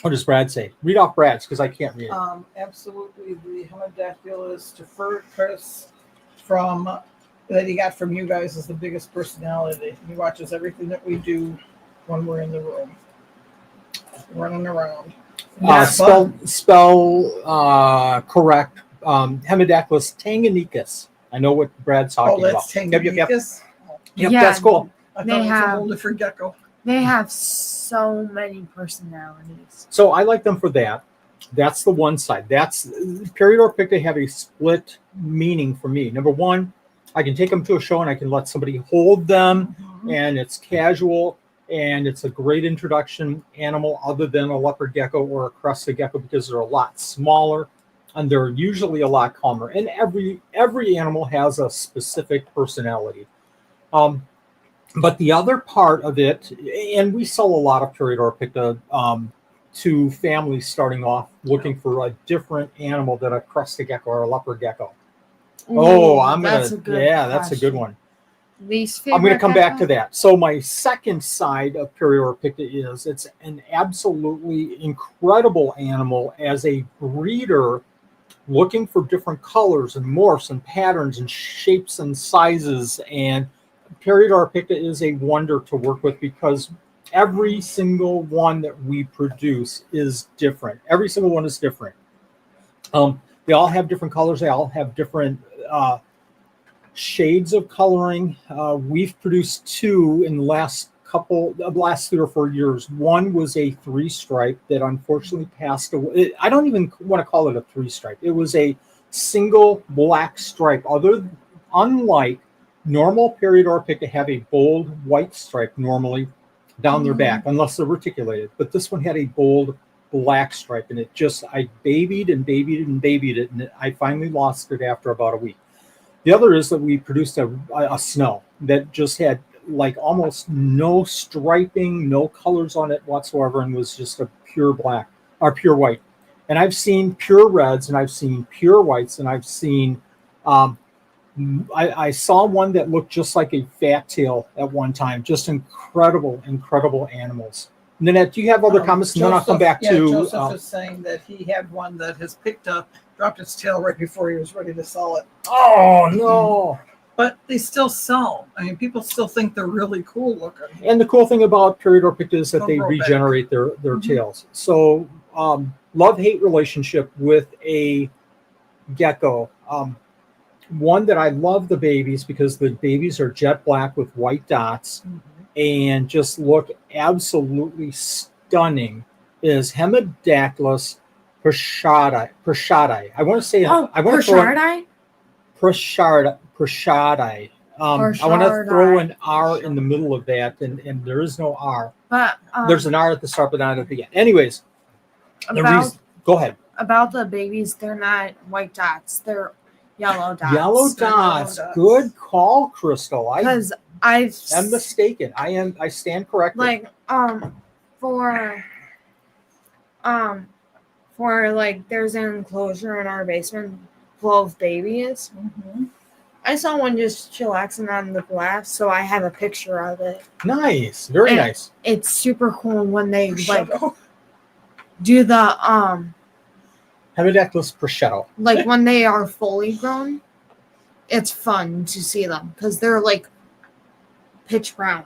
What does Brad say? Read off Brad's because I can't read it. Absolutely, the Hemidactylus tephyricus from that he got from you guys is the biggest personality. He watches everything that we do when we're in the room, running around. Spell correct. Hemidactylus tanganicus. I know what Brad's talking Oh, about. that's Yep, Tanganicus. Yep, Yeah. that's cool. I thought They it was a have- whole different gecko. They have so many personalities. So I like them for that. That's the one side. That's Periodora picta have a split meaning for me. Number one, I can take them to a show and I can let somebody hold them, and it's casual and it's a great introduction animal other than a leopard gecko or a crested gecko because they're a lot smaller and they're usually a lot calmer. And every animal has a specific personality. But the other part of it, and we sell a lot of Periodora picta to families starting off looking for a different animal than a crested gecko or a leopard gecko. Ooh, That's a good one. Least I'm going favorite to come back gecko? to that. So my second side of Periodora picta is it's an absolutely incredible animal as a breeder, looking for different colors and morphs and patterns and shapes and sizes. And Periodora picta is a wonder to work with because every single one that we produce is different. Every single one is different. They all have different colors. They all have different shades of coloring. We've produced two in the last 3 or 4 years. One was a 3-stripe that unfortunately passed away. I don't even want to call it a 3-stripe. It was a single black stripe. Unlike normal Peridor pick to have a bold white stripe normally down their back, unless they're reticulated. But this one had a bold black stripe, and I babied and babied and babied it, and I finally lost it after about a week. The other is that we produced a snow that just had like almost no striping, no colors on it whatsoever, and was just a pure black or pure white. And I've seen pure reds, and I've seen pure whites, and I've seen I saw one that looked just like a fat tail at one time. Just incredible animals. Nanette, do you have other comments? And then I'll come back to Joseph is saying that he had one that has dropped its tail right before he was ready to sell it. Oh no. But they still sell. I mean, people still think they're really cool looking. And the cool thing about Peridor picta is that they They'll grow back. regenerate their tails. So love-hate relationship with a gecko. One that I love the babies because the babies are jet black with white dots and just look absolutely stunning is Hemidactylus prashadi. I want to say Prashadi? Prashadi. I want to throw an R in the middle of that, and there is no R. But There's an R at the start, but not at the end. Anyways, go ahead. About the babies, they're not white dots; they're yellow dots. Yellow dots. Good call, Crystal. Because I'm mistaken. I stand corrected. Like for like there's an enclosure in our basement full of babies. I saw one just chillaxing on the glass, so I have a picture of it. Nice, very nice. It's super cool when they like do the Hemidactylus prosciutto. like when they are fully grown. It's fun to see them because they're like pitch brown.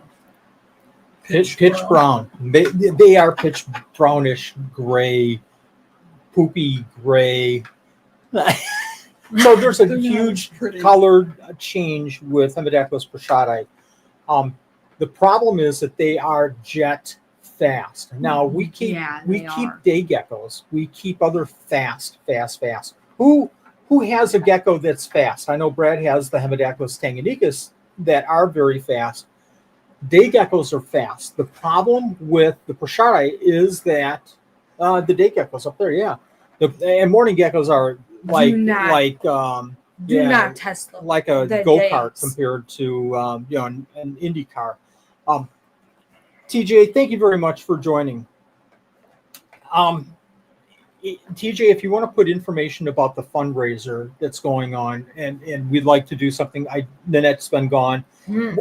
Pitch brown. They are pitch brownish gray, poopy gray. So there's a huge color change with Hemidactylus prashadi. The problem is that they are jet fast. Now we keep day geckos. We keep other fast. Who has a gecko that's fast? I know Brad has the Hemidactylus tanganicus that are very fast. Day geckos are fast. The problem with the prashadi is that the day geckos up there, and mourning geckos are do not test them. Like a go-kart compared to an Indy car. TJ, thank you very much for joining. TJ, if you want to put information about the fundraiser that's going on, and we'd like to do something, Nanette's been gone.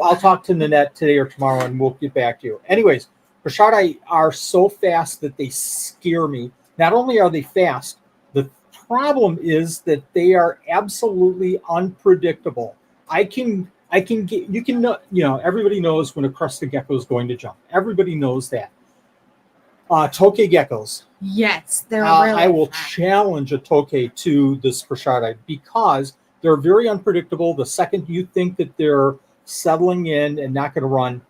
I'll talk to Nanette today or tomorrow, and we'll get back to you. Anyways, prashadi are so fast that they scare me. Not only are they fast, the problem is that they are absolutely unpredictable. Everybody knows when a crested gecko is going to jump. Everybody knows that. Tokay geckos. Yes, they're really I will challenge a tokay to this prashadi because they're very unpredictable. The second you think that they're settling in and not going to run,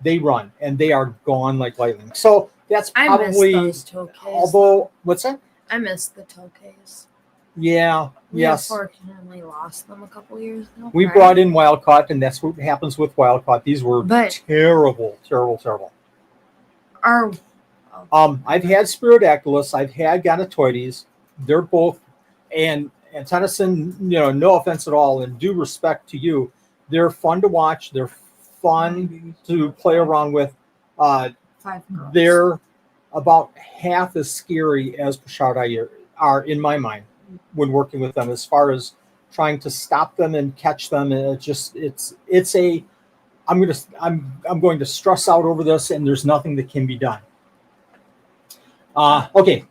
they run and they are gone like lightning. So that's probably. I miss those tokays. Although, what's that? I miss the tokays. Yeah. We yes. unfortunately lost them a couple years ago. We brought in wild caught, and that's what happens with wild caught. These were terrible. I've had Spirodactylus, I've had Gonatoides. They're both, and Tennyson, no offense at all, and due respect to you, they're fun to watch. They're fun to play around with. 5 girls. They're about half as scary as prashadi are in my mind when working with them, as far as trying to stop them and catch them. And I'm going to stress out over this, and there's nothing that can be done. Okay.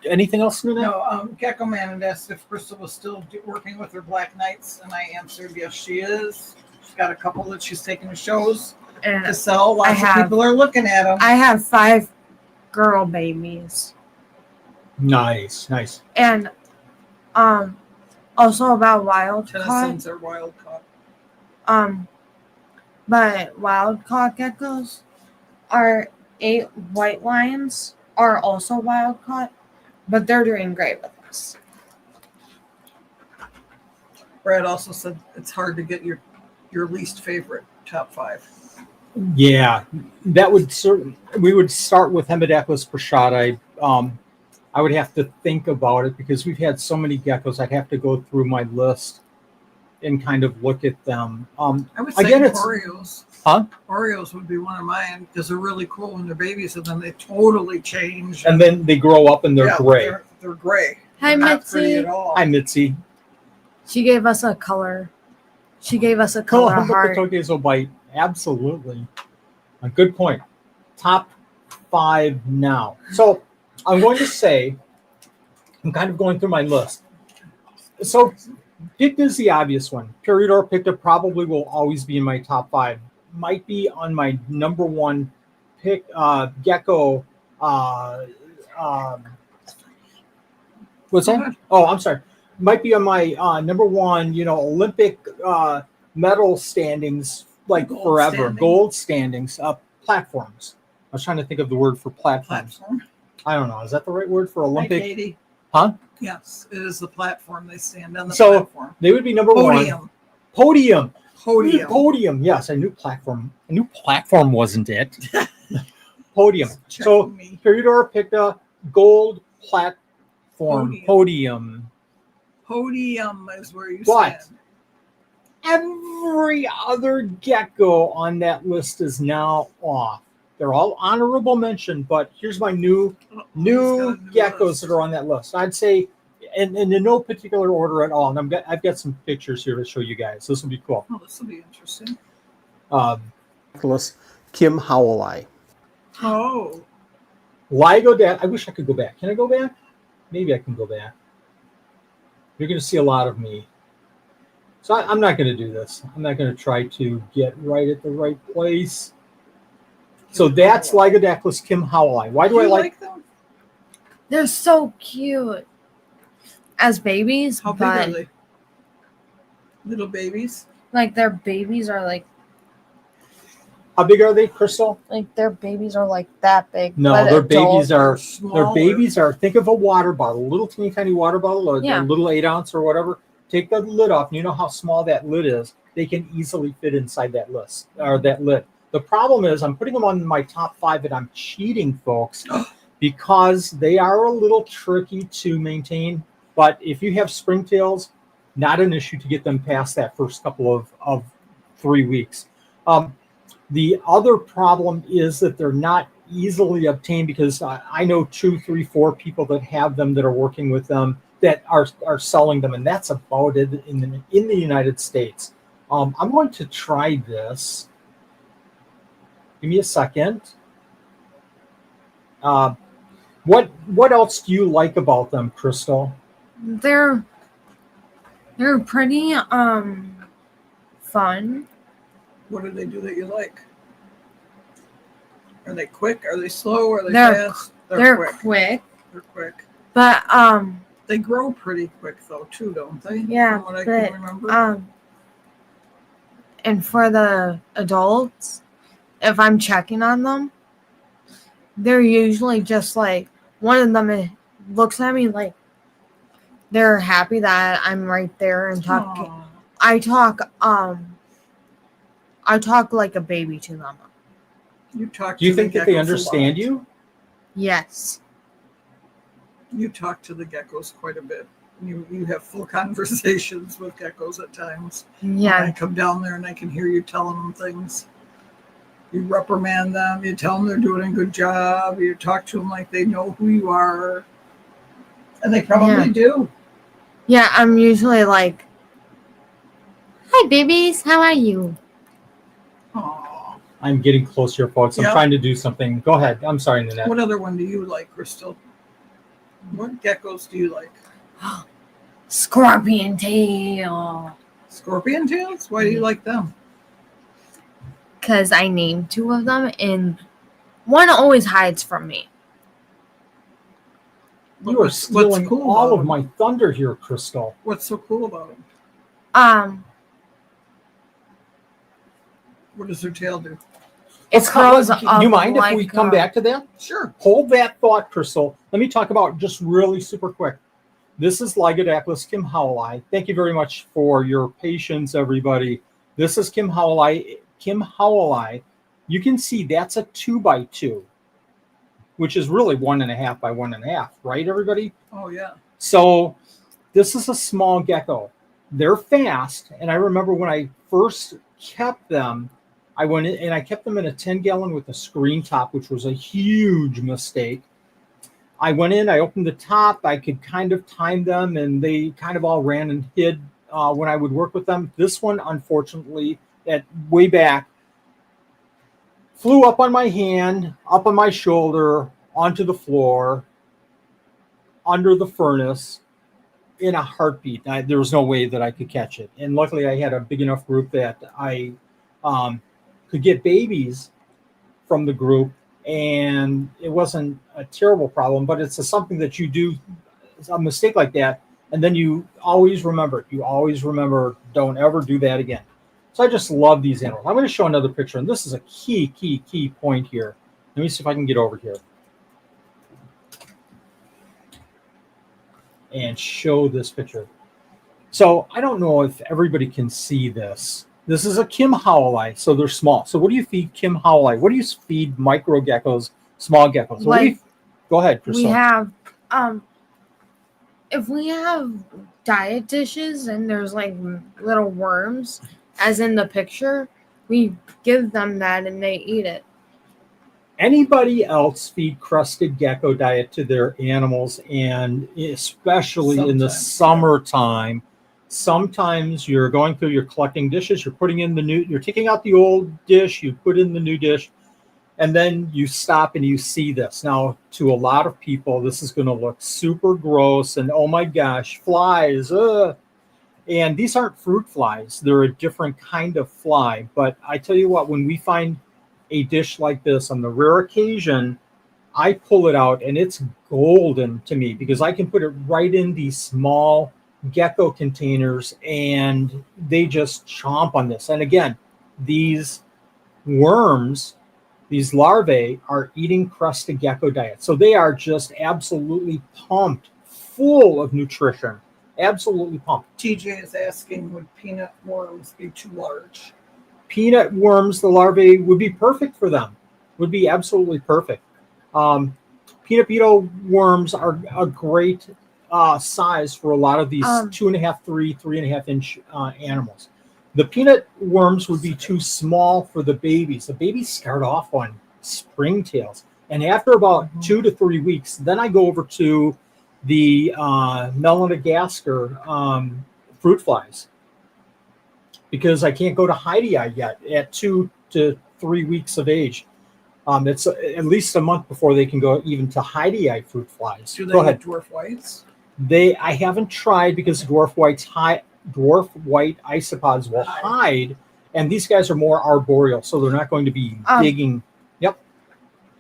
Anything else, Nuna? No, Gecko Man had asked if Crystal was still working with her Black Knights, and I answered yes, she is. She's got a couple that she's taking to shows. And to sell. Lots of people are looking at them. I have 5 girl babies. Nice. And also about wild caught. Tennesson's are wild caught. But wild caught geckos are 8 white lions are also wild caught, but they're doing great with us. Brad also said it's hard to get your least favorite top 5. Yeah, that would we would start with Hemidaclys prashadi. I would have to think about it because we've had so many geckos. I'd have to go through my list and kind of look at them. I would say again, Oreos. Huh? Oreos would be one of mine because they're really cool when they're babies, and then they totally change. And then they grow up and they're gray. They're gray. Hi, They're not pretty Mitzi. at all. Hi, Mitzi. She gave us a color. She gave us a Cool. color heart. Humboldt will bite. Absolutely. A good point. Top 5 now. So I'm going to say, I'm kind of going through my list. So Picta is the obvious one. Peridor Picta probably will always be in my top 5. Might be on my number 1 pick. Gecko. What's that? Oh, I'm sorry. Might be on my number 1. Olympic medal standings, like Gold forever. standing. Gold standings. Platforms. I was trying to think of the word for platforms. Platform. I don't know. Is that the right word for Hi, Olympic? Katie. Huh? Yes, it is the platform. They stand on the So platform. they would be number 1. Podium. Podium. Yes, I knew platform. I knew platform wasn't it. Podium. So Me. Peridor Picta, gold platform. Podium. Podium is where you But stand. every other gecko on that list is now off. They're all honorable mention, but here's my new geckos list. that are on that list. I'd say, and in no particular order at all. And I've got some pictures here to show you guys. This will be cool. Oh, this will be interesting. Kim Howleye. Oh, Lygodat. I wish I could go back. Can I go back? Maybe I can go back. You're going to see a lot of me. So I'm not going to do this. I'm not going to try to get right at the right place. So that's Lygodactylus Kim Howleye. Why do I like them? They're so cute as babies. How big but are they? Little babies? Like their babies are like How big are they, Crystal? their babies are like that big. No, but their adult- babies are think of a water bottle, a little teeny tiny water bottle, or Yeah. a little 8-ounce or whatever. Take the lid off, and you know how small that lid is. They can easily fit inside that list or that lid. The problem is I'm putting them on my top 5 and I'm cheating, folks, because they are a little tricky to maintain. But if you have springtails, not an issue to get them past that first couple of 3 weeks. The other problem is that they're not easily obtained because I know 2, 3, 4 people that have them that are working with them that are selling them, and that's about it in the United States. I'm going to try this. Give me a second. What else do you like about them, Crystal? They're pretty fun. What do they do that you like? Are they quick? Are they slow? Are they They're- fast? They're quick. quick, They're quick. but They grow pretty quick though, too, don't they? yeah, From what I but can remember. and for the adults, if I'm checking on them, they're usually just like one of them looks at me like they're happy that I'm right there and talking. Aw. I talk like a baby to them. You talk Do you to the think that they geckos a understand lot. you? Yes. You talk to the geckos quite a bit. You have full conversations with geckos at times. I Yeah. come down there and I can hear you telling them things. You reprimand them. You tell them they're doing a good job. You talk to them like they know who you are. And they probably do. Yeah, I'm usually like, "Hi babies, how are you?" Aw. I'm getting close here, folks. I'm Yeah. trying to do something. Go ahead. I'm sorry, Nanette. What other one do you like, Crystal? What geckos do you like? Scorpion tail. Scorpion tails? Why do you like them? because I named 2 of them, and one always hides from me. You are stealing cool all about of them? my thunder here, Crystal. What's so cool about them? What does their tail do? It curls up. Do you mind if we like, come back to that? Sure. Hold that thought, Crystal. Let me talk about just really super quick. This is Lygodactylus Kim Howelli. Thank you very much for your patience, everybody. This is Kim Howelli. Kim Howelli. You can see that's a 2x2, which is really 1.5 by 1.5, right, everybody? Oh, yeah. So this is a small gecko. They're fast, and I remember when I first kept them, I went in and I kept them in a 10-gallon with a screen top, which was a huge mistake. I went in, I opened the top, I could kind of time them, and they kind of all ran and hid when I would work with them. This one, unfortunately, at way back, flew up on my hand, up on my shoulder, onto the floor, under the furnace, in a heartbeat. There was no way that I could catch it. And luckily, I had a big enough group that I could get babies from the group, and it wasn't a terrible problem, but it's something that you do, a mistake like that, and then you always remember it. You always remember, don't ever do that again. So I just love these animals. I'm going to show another picture, and this is a key point here. Let me see if I can get over here and show this picture. So I don't know if everybody can see this. This is a Kim Howelli, so they're small. So what do you feed Kim Howelli? What do you feed micro geckos, small geckos? So Like, go ahead, Priscilla. we have, if we have diet dishes and there's like little worms, as in the picture, we give them that and they eat it. Anybody else feed crusted gecko diet to their animals, and especially in the summertime? Sometimes you're going through, you're collecting dishes, you're putting in the new, you're taking out the old dish, you put in the new dish, and then you stop and you see this. Now, to a lot of people, this is going to look super gross and oh my gosh, flies. And these aren't fruit flies. They're a different kind of fly. But I tell you what, when we find a dish like this, on the rare occasion, I pull it out and it's golden to me because I can put it right in these small gecko containers and they just chomp on this. And again, these worms, these larvae, are eating crusted gecko diet. So they are just absolutely pumped, full of nutrition. Absolutely pumped. TJ is asking, would peanut worms be too large? Peanut worms, the larvae, would be perfect for them. Would be absolutely perfect. Peanut beetle worms are a great size for a lot of these 2.5, 3.5 inch animals. The peanut worms would be too small for the babies. The babies start off on springtails, and after about 2 to 3 weeks, then I go over to the Melanogaster fruit flies, because I can't go to Heidi yet at 2 to 3 weeks of age. It's at least a month before they can go even to Heidi fruit flies. Do they go ahead. eat dwarf whites? I haven't tried because dwarf white isopods will hide, and these guys are more arboreal, so they're not going to be digging. Yep.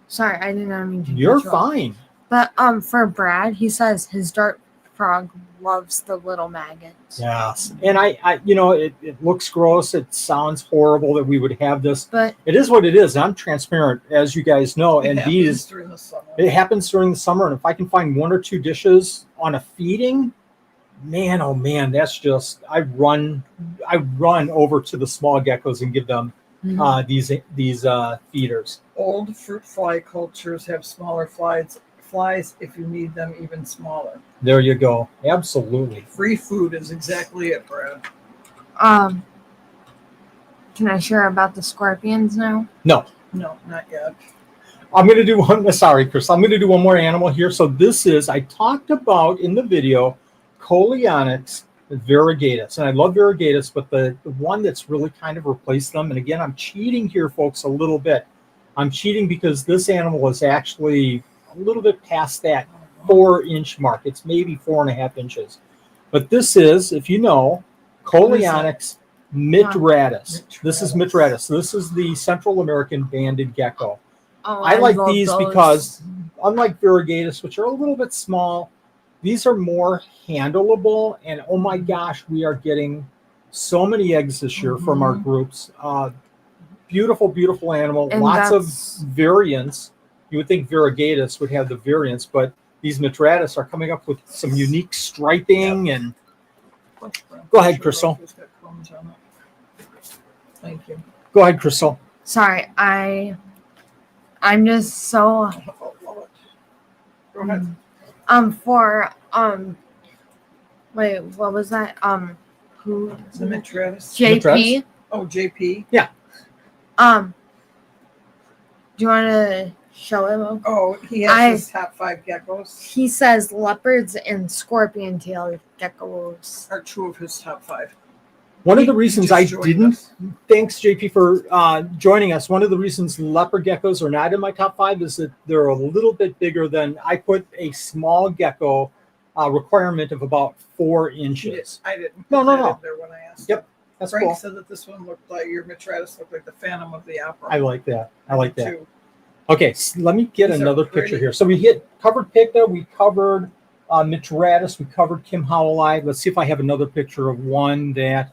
Sorry, I did not mean to. You're fine. But for Brad, he says his dart frog loves the little maggots. Yes, and I it looks gross. It sounds horrible that we would have this, but it is what it is. I'm transparent, as you guys know, and these during the summer. It happens during the summer, and if I can find 1 or 2 dishes on a feeding, man, oh man, that's just I run over to the small geckos and give them these feeders. Old fruit fly cultures have smaller flies if you need them even smaller. There you go. Absolutely. Free food is exactly it, Brad. Can I share about the scorpions now? No, not yet. I'm going to do one. Sorry, Chris. I'm going to do one more animal here. So this is, I talked about in the video, Coleonyx variegatus. And I love variegatus, but the one that's really kind of replaced them. And again, I'm cheating here, folks, a little bit. I'm cheating because this animal is actually a little bit past that 4-inch mark. It's maybe 4.5 inches. But this is, if you know, Coleonyx Mitratus. This is Mitratus. This is the Central American banded gecko. Oh, I like love these those. because, unlike variegatus, which are a little bit small, these are more handleable. And oh my gosh, we are getting so many eggs this year from our groups. Beautiful, beautiful animal. And Lots of that's- variants. You would think variegatus would have the variants, but these Mitratus are coming up with some unique striping. And Go ahead, Crystal. It's got crumbs on it. Thank you. go ahead, Crystal. Sorry, I'm just so Oh, love it. Go ahead. for wait, what was that? Who? The Mitratus. JP. Oh, JP. Do you want to show him? Oh, he has his top 5 geckos. He says leopards and scorpion tail geckos. Are 2 of his top 5. One of the reasons I Just joined didn't, us. thanks JP for joining us. One of the reasons leopard geckos are not in my top 5 is that they're a little bit bigger than I put a small gecko requirement of about 4 He did. inches. I didn't. No, put no, that no. in there when I asked. Yep. him. That's Frank cool. said that this one looked like your Mitratus looked like the Phantom of the Opera. I like that. I like that. Too. Okay, let me get These are another picture pretty. here. So we covered Picta, we covered Mitratus, we covered Kim Howleye. Let's see if I have another picture of one that,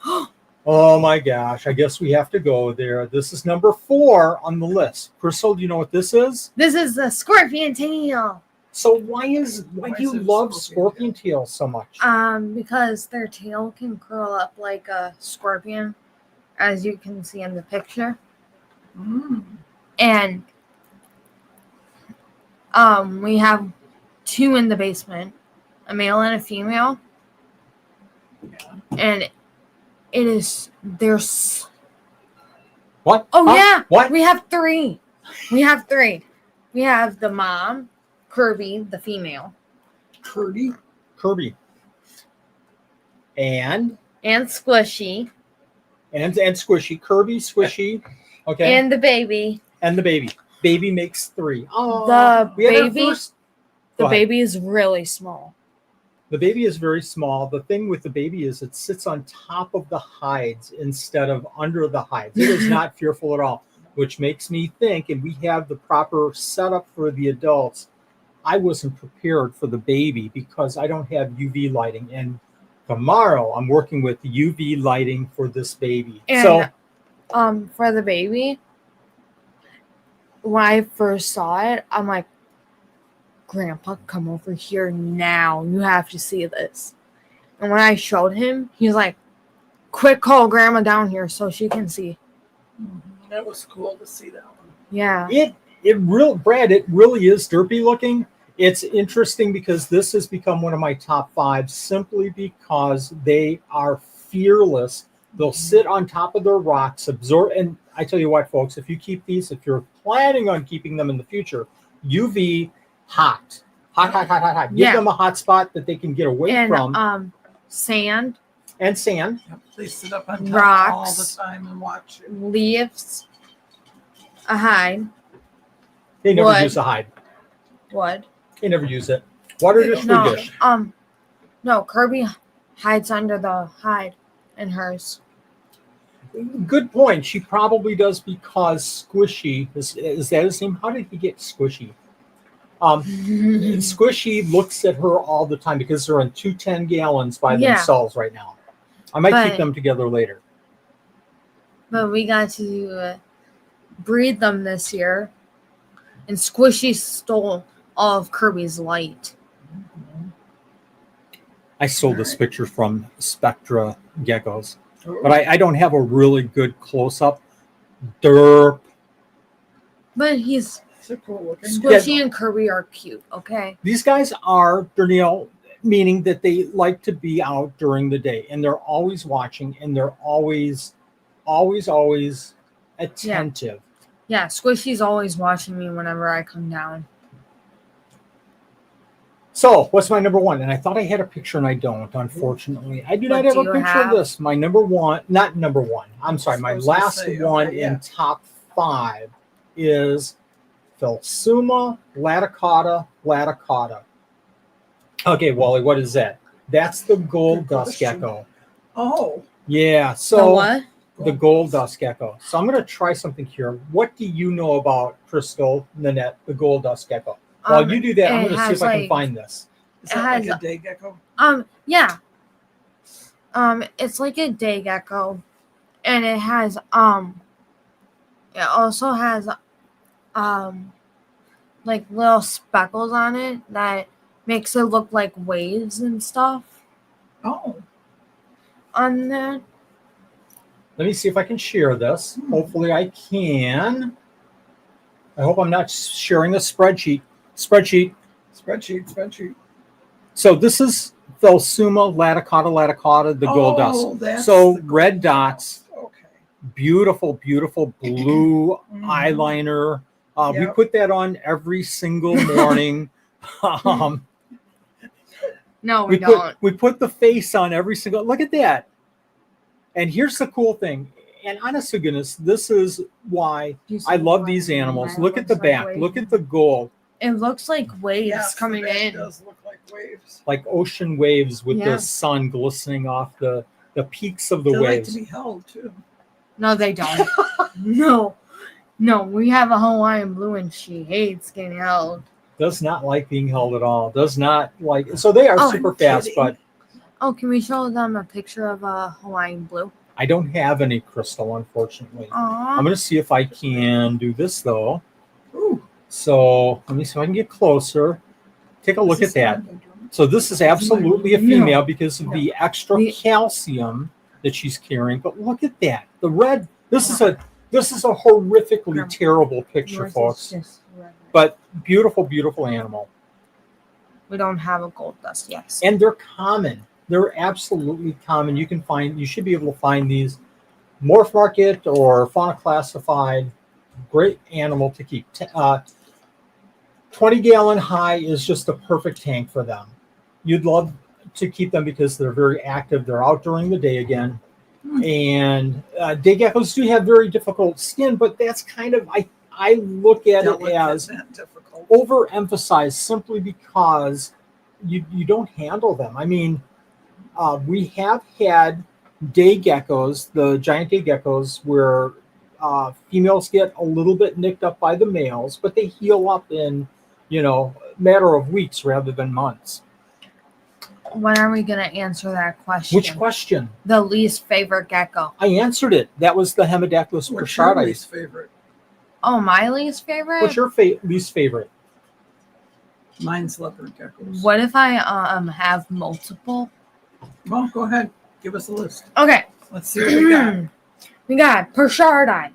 oh my gosh, I guess we have to go there. This is number 4 on the list. Crystal, do you know what this is? This is the scorpion tail. So why do Why you is it love scorpion scorpion tails so much? Because their tail can curl up like a scorpion, as you can see in the picture. Mm. And we have 2 in the basement, a male and a female. Yeah. And there's What? oh Huh? yeah, What? we have 3. We have the mom, Kirby, the female, Curdy. Kirby. And Squishy, Squishy. Kirby, Squishy. Okay. and the baby. And the baby. Baby makes 3. Oh, The we had our baby- first- The Go ahead. baby is really small. The baby is very small. The thing with the baby is it sits on top of the hides instead of under the hides. It is not fearful at all, which makes me think, and we have the proper setup for the adults. I wasn't prepared for the baby because I don't have UV lighting. And tomorrow I'm working with UV lighting for this baby. And for the baby, when I first saw it, I'm like, Grandpa, come over here now. You have to see this. And when I showed him, he was like, quick, call Grandma down here so she can see. That was cool to see that one. Yeah. Brad, it really is derpy looking. It's interesting because this has become one of my top 5 simply because they are fearless. They'll sit on top of their rocks, absorb. And I tell you what, folks, if you keep these, if you're planning on keeping them in the future, UV hot. Give Yeah. them a hot spot that they can get away from. And sand, And sand. Yep. They sit up on top Rocks. all the time and watch it. leaves, a hide, They never Wood. use a hide. wood. They never use it. Water dish, food No, dish. no, Kirby hides under the hide in hers. Good point. She probably does because Squishy is that his name? How did he get Squishy? Squishy looks at her all the time because they're in 2 10-gallons by Yeah. themselves right now. I might keep But- them together later. But we got to breed them this year, and Squishy stole all of Kirby's light. I stole this picture from Spectra Geckos, but I don't have a really good close-up. Derp. But he's They're cool looking. Squishy and Kirby are cute. Okay. These guys are, meaning that they like to be out during the day, and they're always watching, and they're always attentive. Yeah, Squishy's always watching me whenever I come down. So, what's my number 1? And I thought I had a picture, and I don't, unfortunately. I do What not have do a you picture have? of this. My number 1, not number 1, I'm sorry, my Supposed to last say, okay, one yeah. in top 5 is Phelsuma laticata. Okay, Wally, what is that? That's the gold Good dust question. gecko. Oh, Yeah. The So what? the gold dust gecko. So I'm going to try something here. What do you know about Crystal, Nanette, the gold dust gecko? While you do that, I'm it going to see has, if I can like- find this. Is It that like has- a day gecko? Yeah. It's like a day gecko, and it has it also has like little speckles on it that makes it look like waves and stuff Oh, on there. Let me see if I can share this. Hopefully I can. I hope I'm not sharing a spreadsheet. Spreadsheet. spreadsheet. So this is Phelsuma laticata, the gold dust. That's So the gold red dust. dots, Okay. beautiful blue Mhm. eyeliner. We Yep. put that on every single morning. No, we don't. We put the face on every single. Look at that. And here's the cool thing. And honest to goodness, this is why Do you see I love why these mine animals. Look at looks the like back. waves? Look at the gold, It looks like waves Yes, coming the back in. does look like waves. like ocean waves with Yeah. the sun glistening off the peaks of the They like waves. to be held too. No, they don't. No, we have a Hawaiian blue, and she hates getting held. Does not like being held at all. Does not like. So they are Oh, super I'm fast, kidding. but Oh, can we show them a picture of a Hawaiian blue? I don't have any crystal, unfortunately. Aww. I'm going to see if I can do this though. Ooh, So let me see if I can get closer. Take a look this at that. is kind of- So this is absolutely a No. female because of the extra The- calcium that she's carrying. But look at that. The red. This is a horrifically Grandma. terrible picture, Yours is folks. just red. But beautiful animal. We don't have a gold dust yet. And they're common. They're absolutely common. You should be able to find these Morph Market or Fauna Classified. Great animal to keep. 20-gallon high is just a perfect tank for them. You'd love to keep them because they're very active. They're out during the day again. And day geckos do have very difficult skin, but that's kind of, I look at it delicate as and difficult. overemphasized simply because you don't handle them. I mean, we have had day geckos, the giant day geckos, where females get a little bit nicked up by the males, but they heal up in, a matter of weeks rather than months. When are we gonna answer that question? Which question? The least favorite gecko. I answered it. That was the Hemidactylus What's your prasadi. least favorite? Oh, my least favorite. What's your least favorite? Mine's leopard geckos. What if I have multiple? Well, go ahead. Give us a list. Okay. Let's see what we got. We got Pershardi.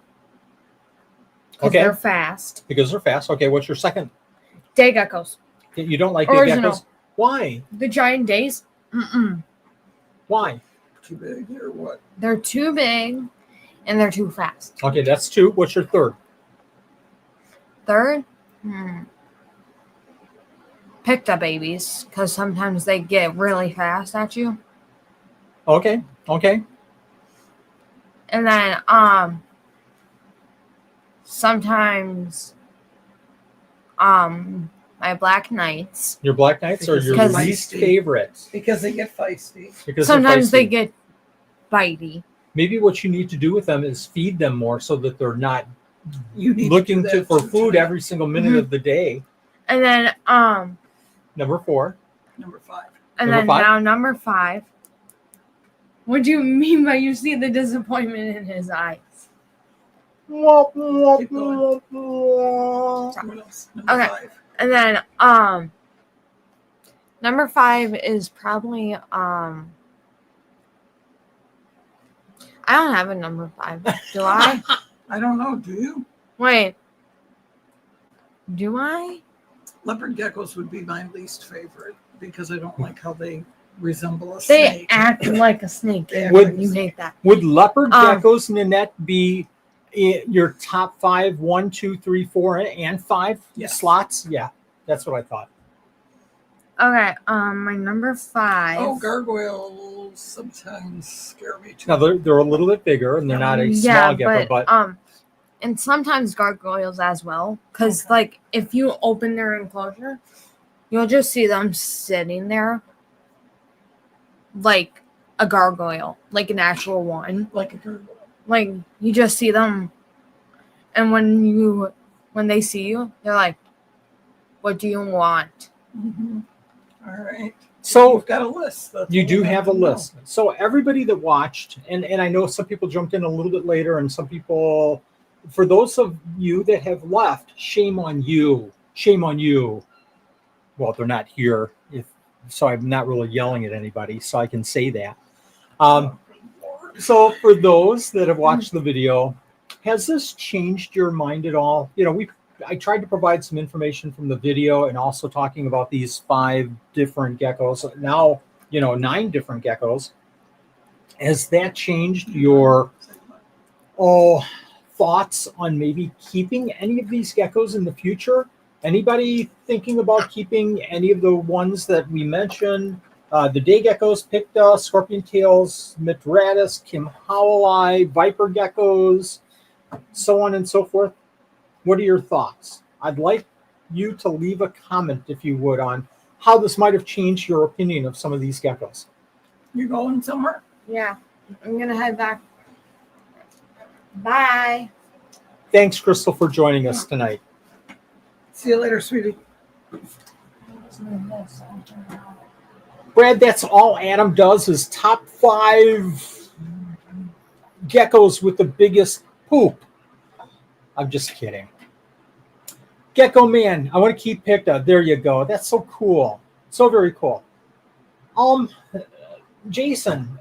Okay. They're fast. Because they're fast. Okay, what's your second? Day geckos. You don't like day Original. geckos? Why? The giant days. Why? Too big or what? They're too big, and they're too fast. Okay, that's two. What's your third? Third, Picta babies, because sometimes they get really fast at you. Okay. And then sometimes my black knights. Your black knights are your Because- least favorite. Because they get feisty. Because they're Sometimes they feisty. get bitey. Maybe what you need to do with them is feed them more so that they're not You need looking to do that for too, food Johnny. every single minute Mhm. of the day. And then Number 4. Number 5. and Number then 5? now number 5. What do you mean by you see the disappointment in his eyes? Keep going. Okay. What else? Number Okay. 5. And then number 5 is probably I don't have a number 5. Do I? I don't know. Do you? Wait. Do I? Leopard geckos would be my least favorite because I don't like how they resemble a They snake. act like a snake. They act Would- like a You snake. hate that. Would leopard Um, geckos, Nanette, be your top 5, 1, 2, 3, 4, and 5 Yes. slots? Yeah, that's what I thought. Okay, my number 5. Oh, gargoyles sometimes scare me too. Now they're a little bit bigger and they're not a small gecko, but and sometimes gargoyles as well, because Okay. like if you open their enclosure, you'll just see them sitting there, like a gargoyle, like an actual one. Like a gargoyle. Like you just see them, and when they see you, they're like, "What do you want?" Mm-hmm. All right. So You've got a list. That's you what do we have a to know. list. So everybody that watched, and I know some people jumped in a little bit later, and some people, for those of you that have left, shame on you. Shame on you. Well, they're not here, so I'm not really yelling at anybody, so I can say that. So for those that have watched the video, has this changed your mind at all? You know, I tried to provide some information from the video and also talking about these 5 different geckos. Now, 9 different geckos. Has that changed your thoughts on maybe keeping any of these geckos in the future? Anybody thinking about keeping any of the ones that we mentioned? The day geckos, picta, scorpion tails, mitratus, kimhowli, viper geckos, so on and so forth. What are your thoughts? I'd like you to leave a comment, if you would, on how this might have changed your opinion of some of these geckos. You going somewhere? Yeah, I'm gonna head back. Bye. Thanks, Crystal, for joining us tonight. See you later, sweetie. Brad, that's all Adam does is top 5 geckos with the biggest poop. I'm just kidding. Gecko Man, I want to keep Picta. There you go. That's so cool. So very cool. Jason,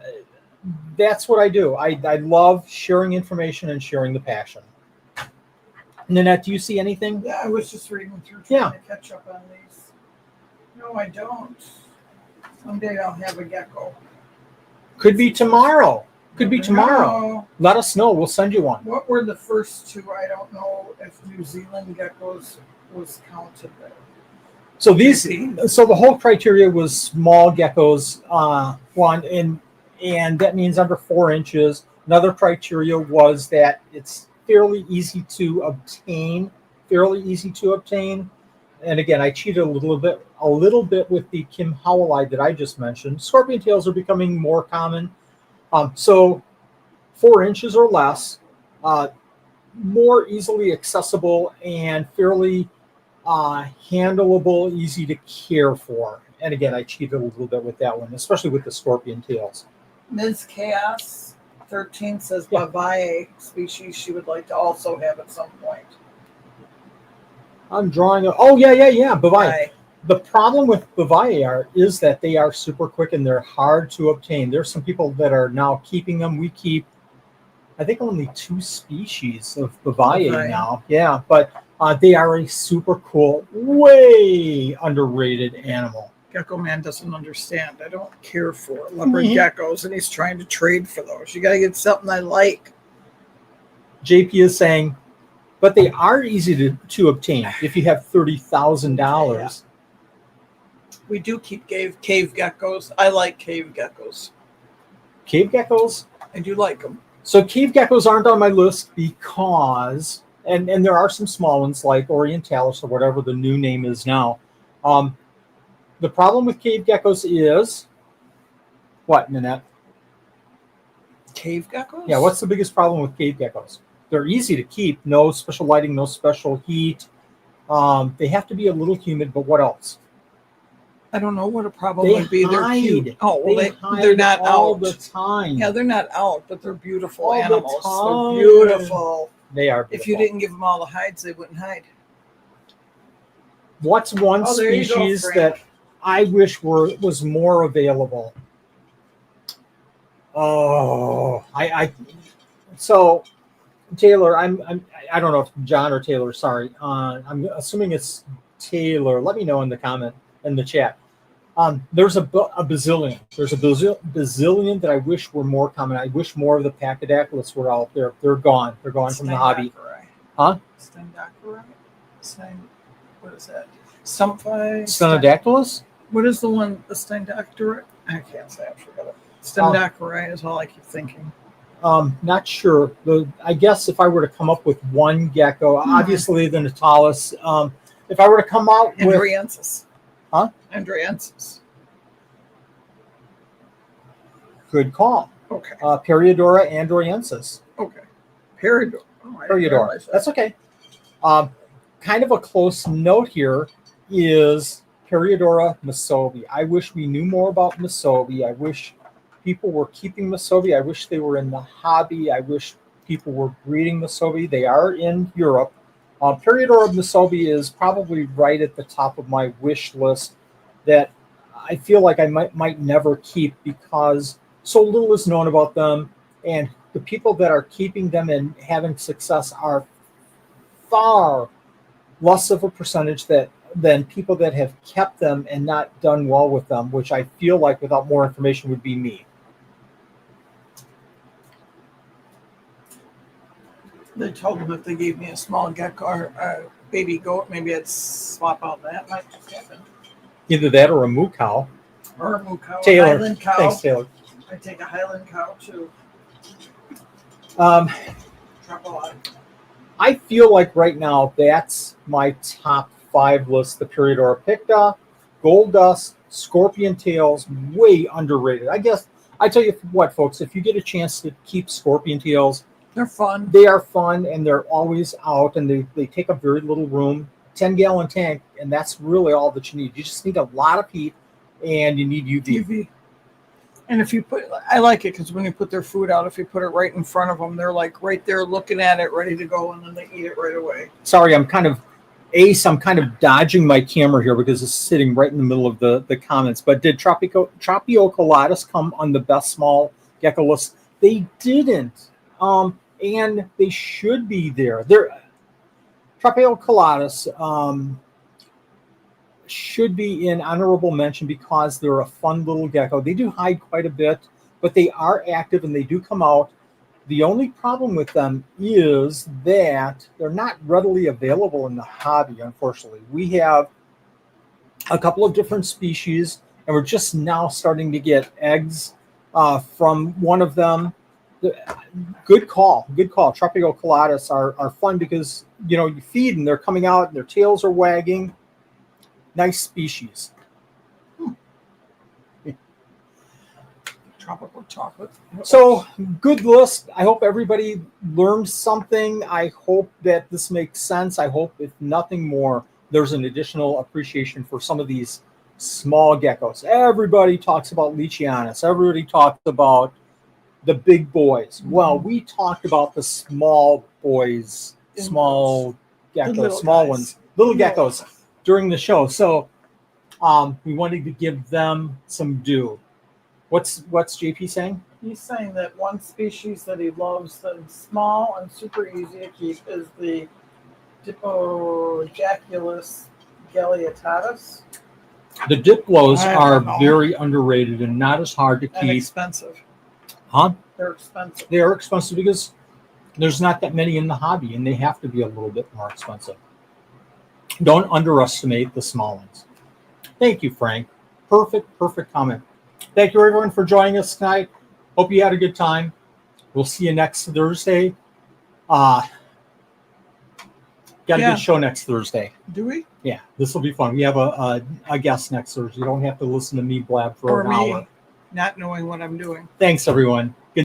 that's what I do. I love sharing information and sharing the passion. Nanette, do you see anything? Yeah, I was just reading through Yeah. trying to catch up on these. No, I don't. Someday I'll have a gecko. Could be tomorrow. Could be tomorrow. No. Let us know. We'll send you one. What were the first 2? I don't know if New Zealand geckos was counted there. So the whole criteria was small geckos, one, and that means under 4 inches. Another criteria was that it's fairly easy to obtain. And again, I cheated a little bit with the kimhowli that I just mentioned. Scorpion tails are becoming more common. So 4 inches or less, more easily accessible and fairly handleable, easy to care for. And again, I cheated a little bit with that one, especially with the scorpion tails. Ms. Chaos 13 says Yeah. Bavae species she would like to also have at some point. I'm drawing Bavae. The problem with Bavae is that they are super quick and they're hard to obtain. There's some people that are now keeping them. We keep, I think, only 2 species of Bavae now. Yeah, but they are a super cool, way underrated animal. Gecko Man doesn't understand. I don't care for leopard geckos, and he's trying to trade for those. You got to get something I like. JP is saying, but they are easy to obtain if you have $30,000. We do keep cave geckos. I like cave geckos. Cave geckos? I do like them. So cave geckos aren't on my list because, and there are some small ones like Orientalis or whatever the new name is now. The problem with cave geckos is, what, Nanette? Cave geckos? Yeah, what's the biggest problem with cave geckos? They're easy to keep. No special lighting, no special heat. They have to be a little humid, but what else? I don't know what a problem They would be. They're hide. cute. Oh, well, hide they're not all out. the time. Yeah, they're not out, but they're beautiful All the animals. time. They're beautiful. They are beautiful. If you didn't give them all the hides, they wouldn't hide. What's one there you go, species Frank. that I wish was more available? Oh, so Taylor, I don't know if John or Taylor. Sorry, I'm assuming it's Taylor. Let me know in the chat. There's a bazillion. There's a bazillion that I wish were more common. I wish more of the pachydaculus were out there. They're gone. They're gone from the hobby. Huh? What is that? Stumpfi? Stenodactylus? What is the one? The Stendactyri? I can't say. I forgot it. Stendactyri is all I keep thinking. Not sure. I guess if I were to come up with one gecko, obviously the Natalis. If I were to come out with Andriensis. Huh? Andriensis. Good call. Okay. Periodora androyensis. Okay. Peridot. Oh, I didn't Periodora. realize that. That's okay. Kind of a close note here is Periodora musobi. I wish we knew more about musobi. I wish people were keeping musobi. I wish they were in the hobby. I wish people were breeding musobi. They are in Europe. Periodora musobi is probably right at the top of my wish list that I feel like I might never keep because so little is known about them, and the people that are keeping them and having success are far less of a percentage than people that have kept them and not done well with them, which I feel like without more information would be me. They told them if they gave me a small gecko or a baby goat, maybe I'd swap out that. Might just happen. Either that or a moo cow. Or a moo cow. Taylor. Highland cow. Thanks, Taylor. I take a Highland cow too. Um, Drop a lot. I feel like right now that's my top 5 list. The Periodora picta, Gold Dust, Scorpion Tails, way underrated. I guess I tell you what, folks, if you get a chance to keep Scorpion Tails, They're fun. they are fun and they're always out and they take up very little room. 10-gallon tank, and that's really all that you need. You just need a lot of heat and you need UV. UV. And if you put, I like it because when you put their food out, if you put it right in front of them, they're like right there looking at it, ready to go, and then they eat it right away. Sorry, I'm kind of dodging my camera here because it's sitting right in the middle of the comments. But did Tropioculatus come on the best small gecko list? They didn't. And they should be there. Tropioculatus should be in honorable mention because they're a fun little gecko. They do hide quite a bit, but they are active and they do come out. The only problem with them is that they're not readily available in the hobby, unfortunately. We have a couple of different species, and we're just now starting to get eggs from one of them. Good call. Tropioculatus are fun because, you feed and they're coming out and their tails are wagging. Nice species. Tropical chocolate. So, good list. I hope everybody learned something. I hope that this makes sense. I hope, if nothing more, there's an additional appreciation for some of these small geckos. Everybody talks about Leachianus. Everybody talks about the big boys. Well, we talked about the small boys, small geckos, small ones, little geckos during the show. So we wanted to give them some due. What's JP saying? He's saying that one species that he loves that's small and super easy to keep is the Diplojaculus galeatatus. The Diplos I are don't know. very underrated and not as hard to And keep. expensive. Huh? They're expensive. They are expensive because there's not that many in the hobby and they have to be a little bit more expensive. Don't underestimate the small ones. Thank you, Frank. Perfect comment. Thank you, everyone, for joining us tonight. Hope you had a good time. We'll see you next Thursday. Got a good show next Thursday. Do we? Yeah, this will be fun. We have a guest next Thursday. You don't have to listen to me blab for Or an me hour. not knowing what I'm doing. Thanks, everyone.